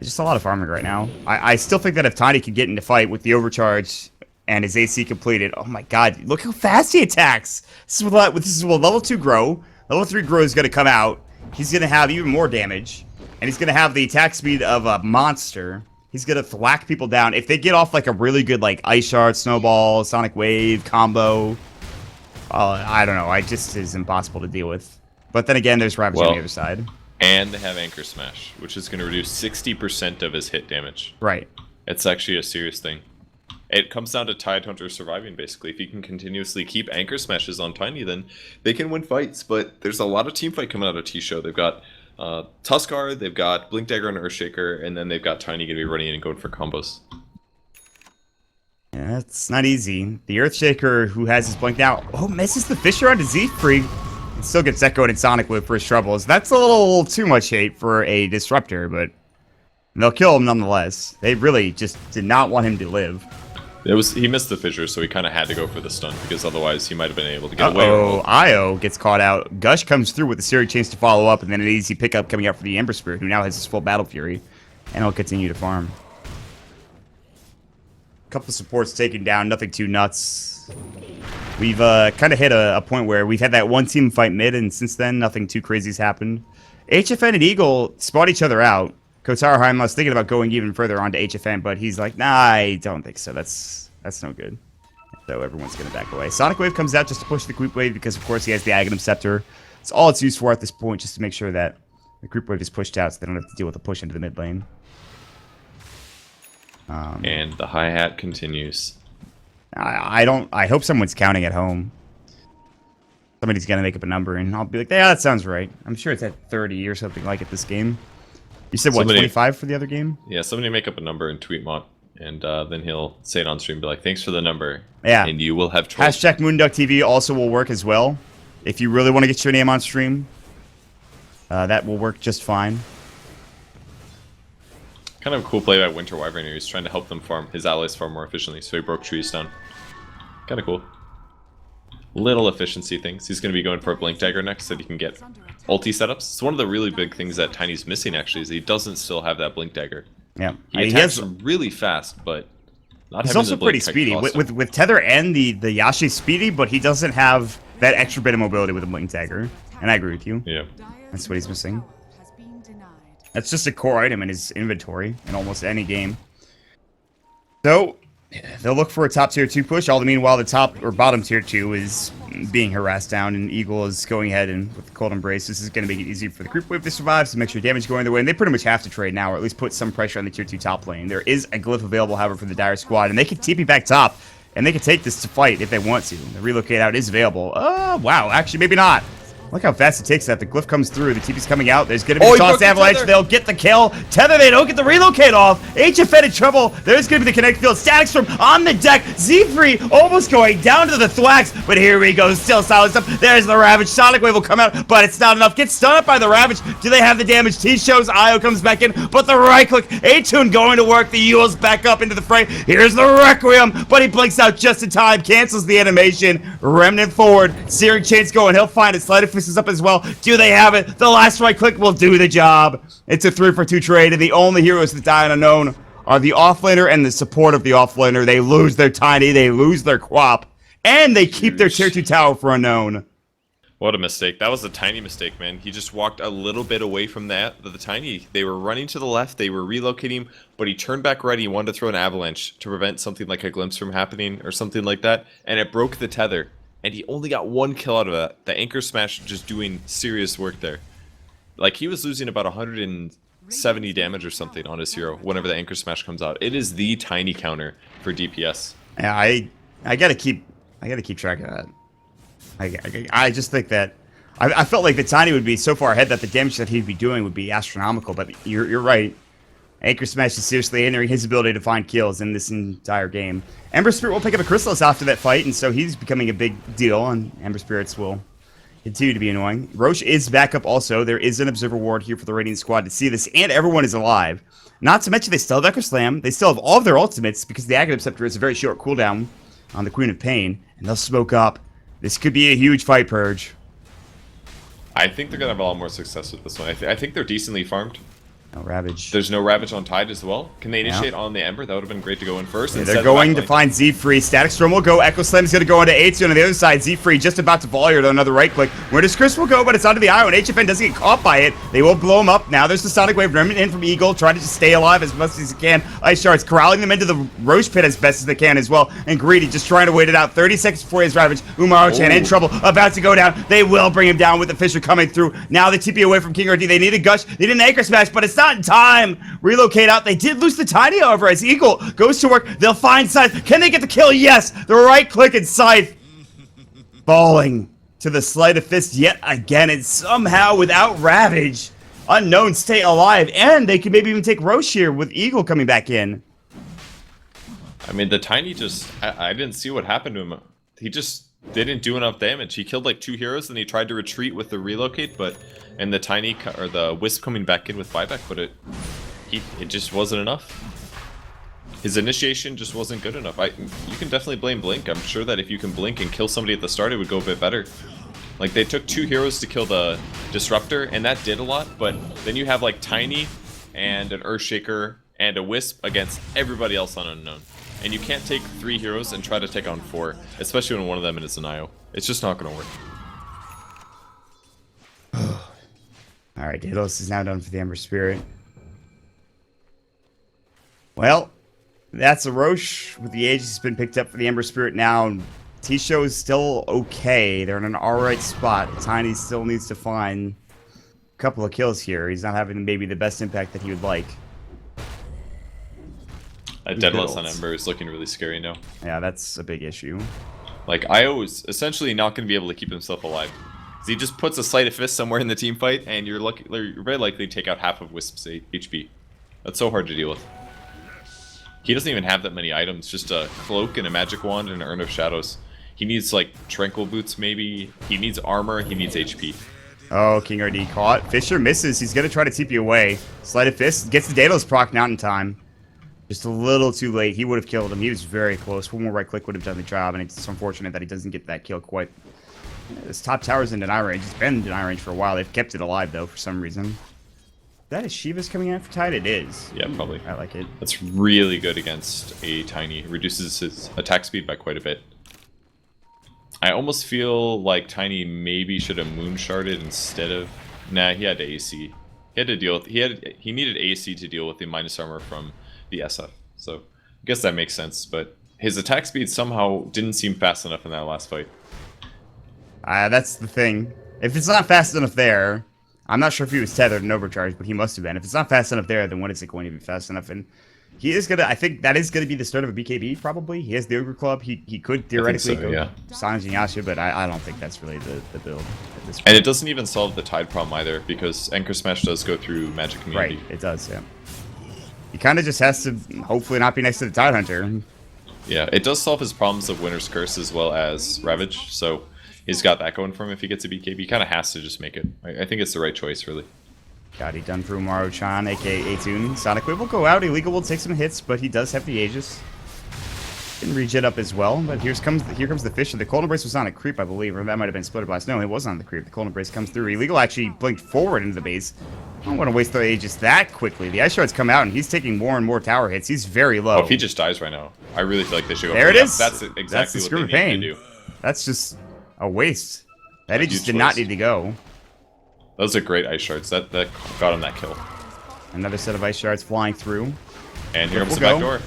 Just a lot of farming right now. I still think that if Tiny could get into fight with the overcharge and his AC completed, oh my god, look how fast he attacks! This is what level 2 grow. Level 3 grow is going to come out. He's going to have even more damage. And he's going to have the attack speed of a monster. He's going to thwack people down. If they get off like a really good like Ice Shard, Snowball, Sonic Wave combo, I don't know. It just is impossible to deal with. But then again, there's Ravage on the other side. And they have Anchor Smash, which is going to reduce 60% of his hit damage. Right. It's actually a serious thing. It comes down to Tidehunter surviving, basically. If you can continuously keep anchor smashes on Tiny, then they can win fights. But there's a lot of team fight coming out of TSHOW. They've got Tuskar, they've got Blink Dagger and Earthshaker, and then they've got Tiny going to be running in and going for combos. Yeah, it's not easy. The Earthshaker, who has his blink now, misses the Fisher onto Z-Free. It still gets echoed in Sonic Wave for his troubles. That's a little too much hate for a Disruptor, but they'll kill him nonetheless. They really just did not want him to live. He missed the fissure, so he kind of had to go for the stun, because otherwise he might have been able to get away. Io gets caught out. Gush comes through with a series chance to follow up, and then an easy pickup coming out for the Ember Spirit, who now has his full Battle Fury, and he'll continue to farm. A couple supports taken down, nothing too nuts. We've kind of hit a point where we've had that one team fight mid, and since then, nothing too crazy's happened. HFN and Eagle spot each other out. Kotaro Haim was thinking about going even further onto HFN, but he's like, nah, I don't think so. That's no good. So everyone's going to back away. Sonic Wave comes out just to push the Creep Wave because, of course, he has the Aghanim Scepter. It's all it's used for at this point, just to make sure that the Creep Wave is pushed out so they don't have to deal with the push into the mid lane. And the hi-hat continues. I hope someone's counting at home. Somebody's going to make up a number, and I'll be like, yeah, that sounds right. I'm sure it's at 30 or something like it this game. You said, what, 25 for the other game? Yeah, somebody make up a number and tweet Maut, and then he'll say it on stream, be like, thanks for the number. Yeah. And you will have trolls. Hashtag moonducktv also will work as well. If you really want to get your name on stream, that will work just fine. Kind of a cool play by Winter Wyvern here. He's trying to help them farm, his allies farm more efficiently, so he broke trees down. Kind of cool. Little efficiency things. He's going to be going for a Blink Dagger next so that he can get ulti setups. It's one of the really big things that Tiny's missing, actually, is he doesn't still have that Blink Dagger. Yeah. He attacks really fast, but not he's having also the Blink pretty speedy. cost With Tether and the Yashi speedy, but he doesn't have that extra bit of mobility with a Blink Dagger. And I agree with you. Yeah. That's what he's missing. That's just a core item in his inventory in almost any game. So, they'll look for a top tier 2 push. All the meanwhile, the top or bottom tier 2 is being harassed down, and Eagle is going ahead and with the Cold Embrace. This is going to make it easy for the Creep Wave to survive, some extra damage going their way, and they pretty much have to trade now, or at least put some pressure on the tier 2 top lane. There is a glyph available, however, for the Dire Squad, and they can TP back top, and they can take this to fight if they want to. The relocate out is available. Oh, wow, actually, maybe not. Look how fast it takes that. The glyph comes through. The TP's coming out. There's going to be a toss avalanche. They'll get the kill. Tether, they don't get the relocate off. HFN in trouble. There's going to be the connect field. Static Storm on the deck. Z-Free almost going down to the thwax. But here we go. Still silenced up. There's the Ravage. Sonic Wave will come out, but it's not enough. Gets stunned up by the Ravage. Do they have the damage? TSHOW's Io comes back in, but the right click. A-Tune going to work. The Yule's back up into the fray. Here's the Requiem, but he blinks out just in time. Cancels the animation. Remnant forward. Searing Chain's going. He'll find it. Sleight of Fist is up as well. Do they have it? The last right click will do the job. It's a 3-for-2 trade, and the only heroes that die unknown are the offlaner and the support of the offlaner. They lose their Tiny, they lose their Quap, and they keep their tier 2 tower for unknown. What a mistake. That was a tiny mistake, man. He just walked a little bit away from the Tiny. They were running to the left, they were relocating, but he turned back right. He wanted to throw an avalanche to prevent something like a glimpse from happening or something like that, and it broke the tether. And he only got 1 kill out of that. The Anchor Smash just doing serious work there. Like, he was losing about 170 damage or something on his hero whenever the Anchor Smash comes out. It is the tiny counter for DPS. Yeah, I gotta keep track of that. I just think that I felt like the Tiny would be so far ahead that the damage that he'd be doing would be astronomical. But you're right. Anchor Smash is seriously hindering his ability to find kills in this entire game. Ember Spirit will pick up a Chrysalis after that fight, and so he's becoming a big deal, and Ember Spirits will continue to be annoying. Roche is back up also. There is an Observer Ward here for the Radiant Squad to see this, and everyone is alive. Not to mention they still have Echo Slam. They still have all of their ultimates, because the Aghanim Scepter is a very short cooldown on the Queen of Pain, and they'll smoke up. This could be a huge fight, Purge. I think they're going to have a lot more success with this one. I think they're decently farmed. No Ravage. There's no Ravage on Tide as well. Can they initiate on the Ember? That would have been great to go in first. Yeah, they're going to find Z-Free. Static Storm will go. Echo Slam is going to go into A2 on the other side. Z-Free just about to volley to another right click. Where does Chris will go? But it's onto the Io, and HFN doesn't get caught by it. They will blow him up. Now there's the Sonic Wave Remnant in from Eagle, trying to just stay alive as much as he can. Ice Shards corralling them into the Roche Pit as best as they can as well. And Greedy just trying to wait it out. 30 seconds before his Ravage. Umaro-chan in trouble, about to go down. They will bring him down with the Fisher coming through. Now they TP away from King RD. They need a Gush. They need an Anchor Smash, but it's not not in time. Relocate out. They did lose the Tiny, however, as Eagle goes to work. They'll find Scythe. Can they get the kill? Yes. The right click and Scythe falling to the sleight of fist yet again, and somehow without Ravage, Unknown stay alive, and they can maybe even take Roche here with Eagle coming back in. I mean, the Tiny just... I didn't see what happened to him. He just didn't do enough damage. He killed like 2 heroes, and he tried to retreat with the relocate, and the Tiny or the Wisp coming back in with buyback, but it just wasn't enough. His initiation just wasn't good enough. You can definitely blame Blink. I'm sure that if you can blink and kill somebody at the start, it would go a bit better. Like, they took 2 heroes to kill the Disruptor, and that did a lot, but then you have like Tiny and an Earthshaker and a Wisp against everybody else on Unknown. And you can't take 3 heroes and try to take on 4, especially when one of them is an IO. It's just not going to work. Alright, Daedalus is now done for the Ember Spirit. Well, that's a Roche with the Aegis has been picked up for the Ember Spirit now. TSHOW is still okay. They're in an alright spot. Tiny still needs to find a couple of kills here. He's not having maybe the best impact that he would like. Daedalus on Ember is looking really scary now. Yeah, that's a big issue. Like, IO is essentially not going to be able to keep himself alive. So he just puts a sleight of fist somewhere in the team fight, and you're very likely to take out half of Wisp's HP. That's so hard to deal with. He doesn't even have that many items, just a cloak and a magic wand and an Urn of Shadows. He needs, like, tranquil boots, maybe. He needs armor. He needs HP. Oh, King RD caught. Fisher misses. He's going to try to TP away. Sleight of fist gets the Daedalus proc out in time. Just a little too late. He would have killed him. He was very close. One more right click would have done the job, and it's unfortunate that he doesn't get that kill quite. This top tower's in deny range. It's been in deny range for a while. They've kept it alive, though, for some reason. That is Shiva's coming out for Tide? It is. Yeah, probably. I like it. That's really good against a Tiny. It reduces his attack speed by quite a bit. I almost feel like Tiny maybe should have moonsharded instead of... Nah, he had AC. He had to deal with... He needed AC to deal with the minus armor from the SF. So, I guess that makes sense, but his attack speed somehow didn't seem fast enough in that last fight. That's the thing. If it's not fast enough there, I'm not sure if he was tethered and overcharged, but he must have been. If it's not fast enough there, then when is it going to be fast enough? And he is gonna, I think that is gonna be the start of a BKB, probably. He has the Ogre Club. He could theoretically go Silence and Yasha, but I don't think that's really the build at this point. And it doesn't even solve the Tide problem either, because Anchor Smash does go through Magic Community. Right, it does, yeah. He kind of just has to hopefully not be next to the Tide Hunter. Yeah, it does solve his problems of Winter's Curse as well as Ravage, so he's got that going for him if he gets a BKB. He kind of has to just make it. I think it's the right choice, really. Got he done for Umaru-chan, aka Atune. Sonic Wave will go out. Illegal will take some hits, but he does have the Aegis. Can regen up as well, but here comes the Fisher. The Cold Embrace was on a creep, I believe, or that might have been Splitter Blast. No, it wasn't on the creep. The Cold Embrace comes through. Illegal actually blinked forward into the base. I don't want to waste the Aegis that quickly. The Ice Shards come out, and he's taking more and more tower hits. He's very low. Oh, if he just dies right now, I really feel like they should go. There it is. That's exactly what they need to do. That's just a waste. That Aegis did not need to go. Those are great Ice Shards. That got him that kill. Another set of Ice Shards flying through. And here comes the back door.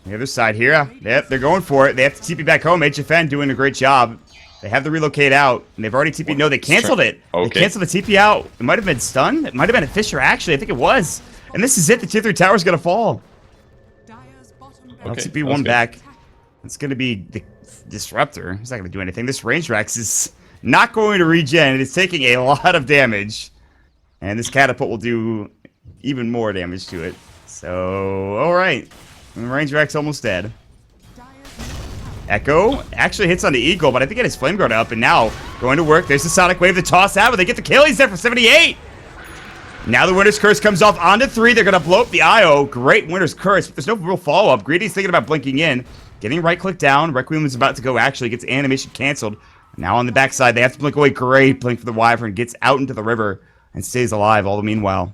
The other side here. Yep, they're going for it. They have to TP back home. HFN doing a great job. They have the relocate out, and they've already TP'd. No, they canceled it. Okay. They canceled the TP out. It might have been stun. It might have been a Fisher, actually. I think it was. And this is it. The tier 3 tower is going to fall. I'll TP one back. It's going to be the Disruptor. He's not going to do anything. This Range Rex is not going to regen. It is taking a lot of damage. And this Catapult will do even more damage to it. So, alright. Range Rex almost dead. Echo actually hits on the Eagle, but I think it has Flame Guard up, and now going to work. There's the Sonic Wave, the toss out, but they get the kill. He's there for 78. Now the Winter's Curse comes off onto 3. They're going to blow up the IO. Great Winter's Curse, but there's no real follow-up. Greedy's thinking about blinking in. Getting right-click down. Requiem is about to go, actually. Gets animation canceled. Now on the backside, they have to blink away. Great blink for the Wyvern. Gets out into the river and stays alive all the meanwhile.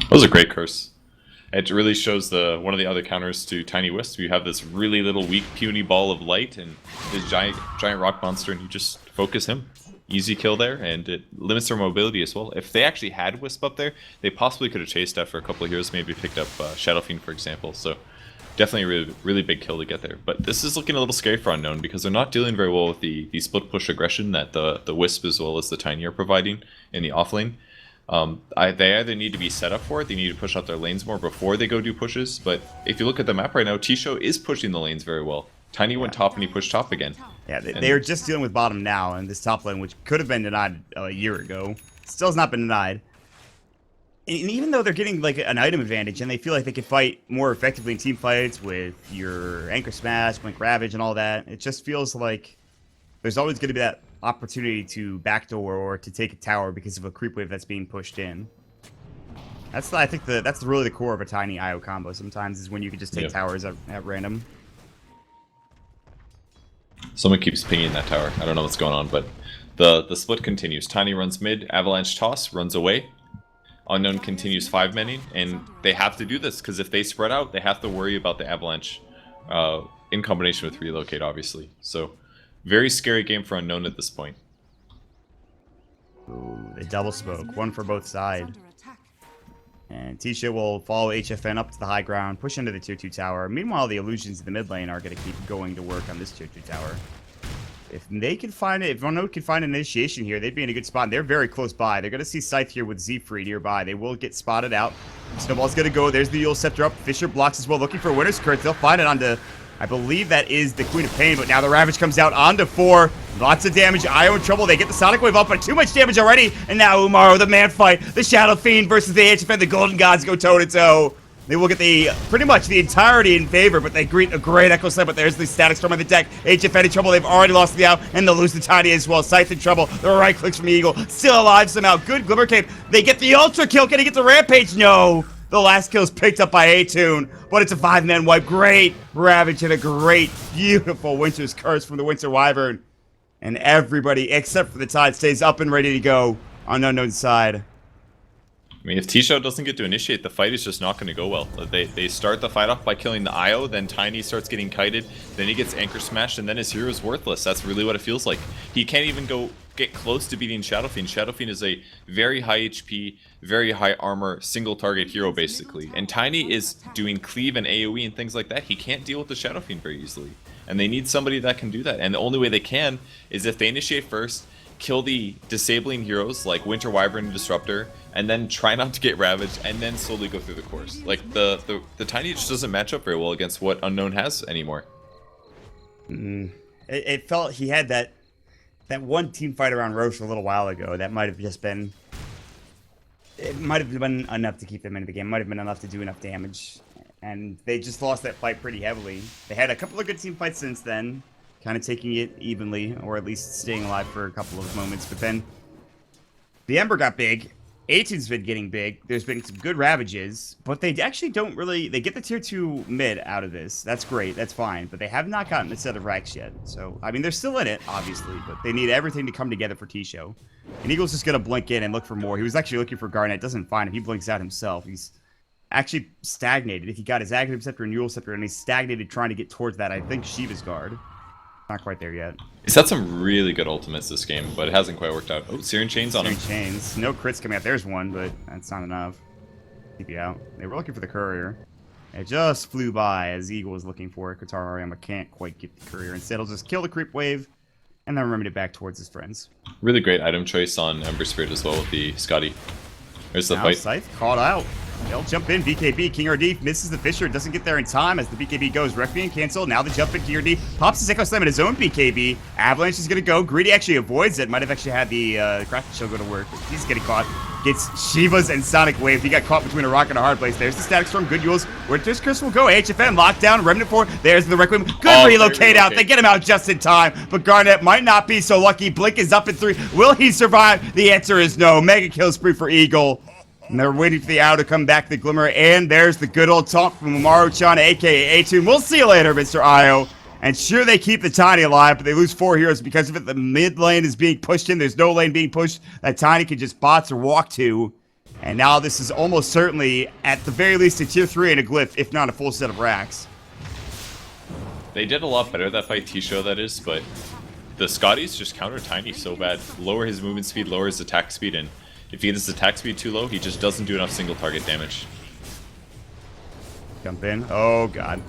That was a great curse. It really shows one of the other counters to Tiny Wisp. You have this really little weak, puny ball of light and this giant rock monster, and you just focus him. Easy kill there, and it limits their mobility as well. If they actually had Wisp up there, they possibly could have chased after a couple of heroes, maybe picked up Shadow Fiend, for example. So Definitely a really big kill to get there. But this is looking a little scary for Unknown because they're not dealing very well with the split push aggression that the Wisp as well as the Tiny are providing in the off lane. They either need to be set up for it, they need to push out their lanes more before they go do pushes, but if you look at the map right now, TSHOW is pushing the lanes very well. Tiny went top and he pushed top again. Yeah, they're just dealing with bottom now in this top lane, which could have been denied a year ago. Still has not been denied. And even though they're getting like an item advantage and they feel like they can fight more effectively in team fights with your Anchor Smash, Blink Ravage, and all that, it just feels like there's always going to be that opportunity to backdoor or to take a tower because of a creep wave that's being pushed in. I think that's really the core of a Tiny IO combo sometimes, is when you can just take towers at random. Someone keeps pinging that tower. I don't know what's going on, but the split continues. Tiny runs mid, Avalanche toss, runs away. Unknown continues 5-manning, and they have to do this because if they spread out, they have to worry about the Avalanche in combination with Relocate, obviously. So, very scary game for Unknown at this point. Ooh, the double smoke, one for both sides. And TSHOW will follow HFN up to the high ground, push into the tier 2 tower. Meanwhile, the illusions in the mid lane are going to keep going to work on this tier 2 tower. If they can find it, if Unknown can find an initiation here, they'd be in a good spot. And they're very close by. They're going to see Scythe here with Z-Free nearby. They will get spotted out. Snowball's going to go. There's the Yule Scepter up. Fisher blocks as well, looking for Winter's Curse. They'll find it onto, I believe that is the Queen of Pain, but now the Ravage comes out onto 4. Lots of damage. IO in trouble. They get the Sonic Wave up, but too much damage already. And now Umaro, the man fight, the Shadow Fiend versus the HFN. The Golden Gods go toe-to-toe. They will get pretty much the entirety in favor, but they greet a great Echo Slam, but there's the Static Storm on the deck. HFN in trouble. They've already lost the out, and they'll lose the Tiny as well. Scythe in trouble. The right clicks from Eagle. Still alive somehow. Good Glimmer Cape. They get the Ultra kill. Can he get the Rampage? No. The last kill is picked up by A-Tune, but it's a 5-man wipe. Great Ravage and a great, beautiful Winter's Curse from the Winter Wyvern. And everybody, except for the Tide, stays up and ready to go on Unknown's side. I mean, if TSHOW doesn't get to initiate, the fight is just not going to go well. They start the fight off by killing the IO, then Tiny starts getting kited, then he gets Anchor Smashed, and then his hero is worthless. That's really what it feels like. He can't even get close to beating Shadow Fiend. Shadow Fiend is a very high HP, very high armor, single target hero, basically. And Tiny is doing cleave and AoE and things like that. He can't deal with the Shadow Fiend very easily. And they need somebody that can do that. And the only way they can is if they initiate first, kill the disabling heroes like Winter Wyvern and Disruptor, and then try not to get Ravaged, and then slowly go through the course. Like, the Tiny just doesn't match up very well against what Unknown has anymore. It felt he had that one team fight around Roche a little while ago. That might have just been... It might have been enough to keep them into the game. Might have been enough to do enough damage. And they just lost that fight pretty heavily. They had a couple of good team fights since then, kind of taking it evenly, or at least staying alive for a couple of moments. But then the Ember got big. A-Tune's been getting big. There's been some good Ravages, but they actually don't really... They get the tier 2 mid out of this. That's great. That's fine. But they have not gotten a set of racks yet. So, I mean, they're still in it, obviously, but they need everything to come together for TSHOW. And Eagle's just going to blink in and look for more. He was actually looking for Garnet. Doesn't find him. He blinks out himself. He's actually stagnated. He got his Aghanim Scepter and Yule Scepter, and he's stagnated trying to get towards that, I think, Shiva's Guard. Not quite there yet. He's had some really good ultimates this game, but it hasn't quite worked out. Oh, Searing Chains on him. Searing Chains. No crits coming out. There's one, but that's not enough. Keep you out. They were looking for the Courier. It just flew by as Eagle was looking for it. Katara Ariyama can't quite get the Courier. Instead, he'll just kill the Creep Wave and then remedy it back towards his friends. Really great item choice on Ember Spirit as well with the Scotty. There's the now fight. Scythe caught out. They'll jump in. BKB. King RD misses the Fisher. Doesn't get there in time as the BKB goes. Requiem canceled. Now the jump in. King RD pops his Echo Slam at his own BKB. Avalanche is going to go. Greedy actually avoids it. Might have actually had the Crafting Shell go to work. He's getting caught. Gets Shiva's and Sonic Wave. He got caught between a rock and a hard place. There's the Static Storm. Good Yules. Winter's Curse will go. HFN lockdown. Remnant 4. There's the Requiem. Good relocate out. They get him out just in time. But Garnet might not be so lucky. Blink is up in 3. Will he survive? The answer is no. Mega kill spree for Eagle. And they're waiting for the owl to come back to the Glimmer. And there's the good old taunt from Umaru-chan, a.k.a. A-Tune. We'll see you later, Mr. IO. And sure, they keep the Tiny alive, but they lose 4 heroes because of it. The mid lane is being pushed in. There's no lane being pushed that Tiny can just bots or walk to. And now this is almost certainly, at the very least, a tier 3 and a glyph, if not a full set of racks. They did a lot better that fight, TSHOW that is, but the Scotties just counter Tiny so bad. Lower his movement speed, lower his attack speed, and if he gets his attack speed too low, he just doesn't do enough single target damage. Jump in. Oh, God.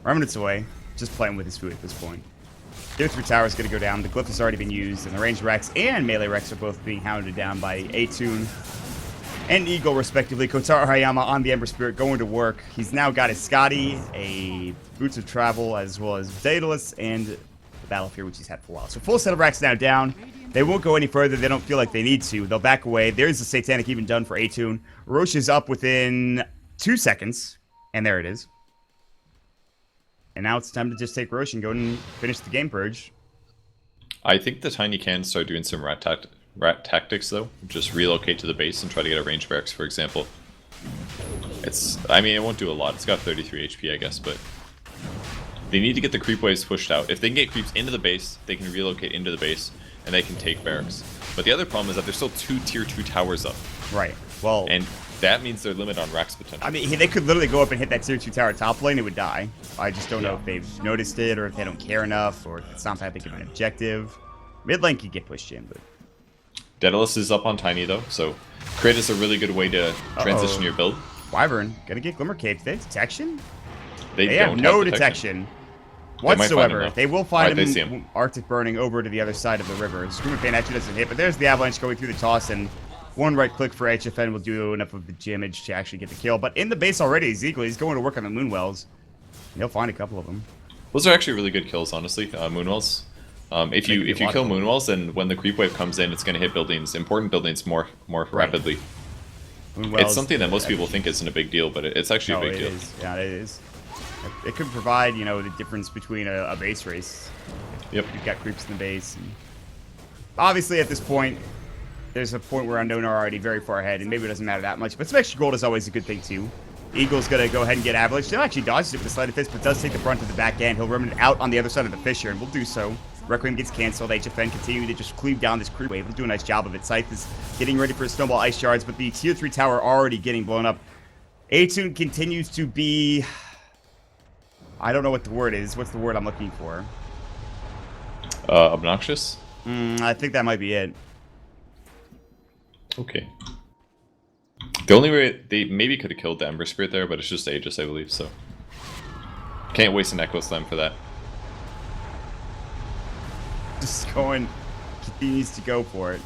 Remnants away. Just playing with his food at this point. Tier 3 tower is going to go down. The glyph has already been used, and the ranged Rex and melee Rex are both being hounded down by Atune and Eagle, respectively. Kotaro Hayama on the Ember Spirit going to work. He's now got a Scotty, a Boots of Travel, as well as Daedalus, and the Battle Fear, which he's had for a while. So full set of Rex now down. They won't go any further. They don't feel like they need to. They'll back away. There's the Satanic even done for Atune. Roche is up within 2 seconds, and there it is. And now it's time to just take Roche and go and finish the game, Purge. I think the Tiny can start doing some rat tactics, though. Just relocate to the base and try to get a range barracks, for example. I mean, it won't do a lot. It's got 33 HP, I guess, but they need to get the creep waves pushed out. If they can get creeps into the base, they can relocate into the base, and they can take barracks. But the other problem is that there's still 2 tier 2 towers up. Right. Well, and that means their limit on Rax potential. I mean, they could literally go up and hit that tier 2 tower top lane, it would die. I just don't know if they've noticed it, or if they don't care enough, or if it's not that big of an objective. Mid lane could get pushed in, but... Daedalus is up on Tiny, though, so crit is a really good way to transition your build. Wyvern, gonna get Glimmer Cape. They have detection? They have don't no have detection whatsoever. They will find him Arctic Burning over to the other side of the river. Screaming Pain actually doesn't hit, but there's the Avalanche going through the toss, and one right click for HFN will do enough of the damage to actually get the kill. But in the base already, Ezekiel, he's going to work on the Moonwells. And he'll find a couple of them. Those are actually really good kills, honestly, Moonwells. If you kill Moonwells, then when the creep wave comes in, it's going to hit buildings, important buildings, more rapidly. Moonwells, it's something that most people think isn't a big deal, but it's actually a big deal. Is. Yeah, it is. It could provide, you know, the difference between a base race. Yep. You've got creeps in the base. And obviously, at this point, there's a point where Unknown are already very far ahead, and maybe it doesn't matter that much. But some extra gold is always a good thing, too. Eagle's going to go ahead and get Avalanche. He'll actually dodges it with a sleight of fist, but does take the brunt of the back end. He'll remnant out on the other side of the fissure, and will do so. Requiem gets canceled. HFN continue to just cleave down this creep wave. He'll do a nice job of it. Scythe is getting ready for his Snowball Ice Shards, but the tier 3 tower already getting blown up. Atune continues to be... I don't know what the word is. What's the word I'm looking for? Obnoxious? I think that might be it. Okay. The only way they maybe could have killed the Ember Spirit there, but it's just Aegis, I believe, so. Can't waste an Echo Slam for that. Just going, he needs to go for it.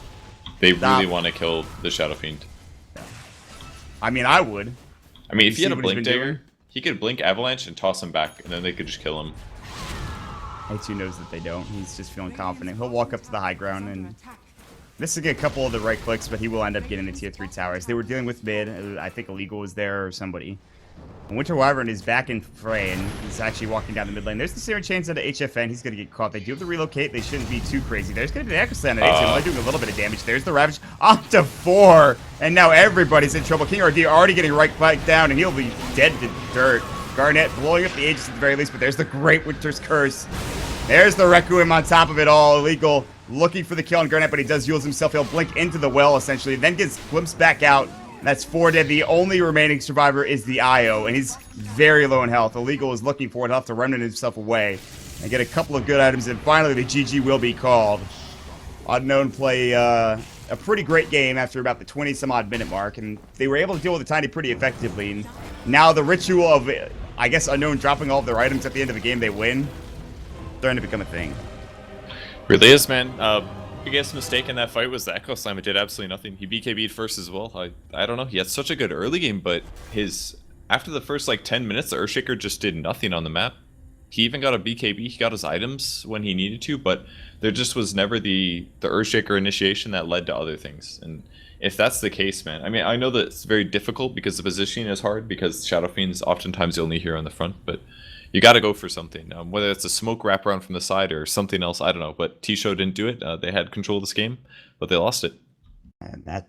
They really want to kill the Shadow Fiend. Yeah. I mean, I would. I mean, if he had a Blink Dagger, he could Blink Avalanche and toss him back, and then they could just kill him. A2 knows that they don't. He's just feeling confident. He'll walk up to the high ground and this will get a couple of the right clicks, but he will end up getting the tier 3 towers. They were dealing with mid. I think Illegal was there or somebody. And Winter Wyvern is back in fray, and he's actually walking down the mid lane. There's the Searing Chains into HFN. He's going to get caught. They do have to relocate. They shouldn't be too crazy. There's going to be an Echo Slam at HFN, only doing a little bit of damage. There's the Ravage up to 4, and now everybody's in trouble. King RD already getting right back down, and he'll be dead to dirt. Garnet blowing up the Aegis at the very least, but there's the Great Winter's Curse. There's the Requiem on top of it all. Illegal looking for the kill on Garnet, but he does use himself. He'll blink into the well, essentially, then gets glimpsed back out. That's 4 dead. The only remaining survivor is the IO, and he's very low in health. Illegal is looking for it. He'll have to remnant himself away and get a couple of good items, and finally the GG will be called. Unknown play a pretty great game after about the 20-some-odd minute mark, and they were able to deal with the Tiny pretty effectively. And now the ritual of, I guess, Unknown dropping all of their items at the end of the game they win, starting to become a thing. Really is, man. Biggest mistake in that fight was the Echo Slam. It did absolutely nothing. He BKB'd first as well. I don't know. He had such a good early game, but after the first like 10 minutes, the Earthshaker just did nothing on the map. He even got a BKB. He got his items when he needed to, but there just was never the Earthshaker initiation that led to other things. And if that's the case, man, I mean, I know that it's very difficult because the positioning is hard because Shadow Fiends oftentimes you only hear on the front, but you got to go for something. Whether it's a smoke wraparound from the side or something else, I don't know. But TSHOW didn't do it. They had control of this game, but they lost it. And that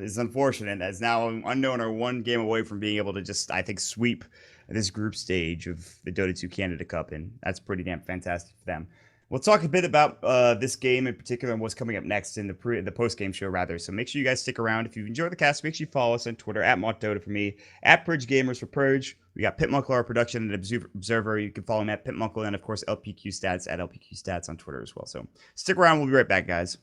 is unfortunate, as now Unknown are one game away from being able to just, I think, sweep this group stage of the Dota 2 Canada Cup, and that's pretty damn fantastic for them. We'll talk a bit about this game in particular and what's coming up next in the post-game show, rather. So make sure you guys stick around. If you enjoy the cast, make sure you follow us on Twitter, at MautDota for me, at Purge Gamers for Purge. We got Pitmunkle, our production and observer. You can follow him at Pitmunkle, and of course LPQ Stats at LPQ Stats on Twitter as well. So stick around. We'll be right back, guys.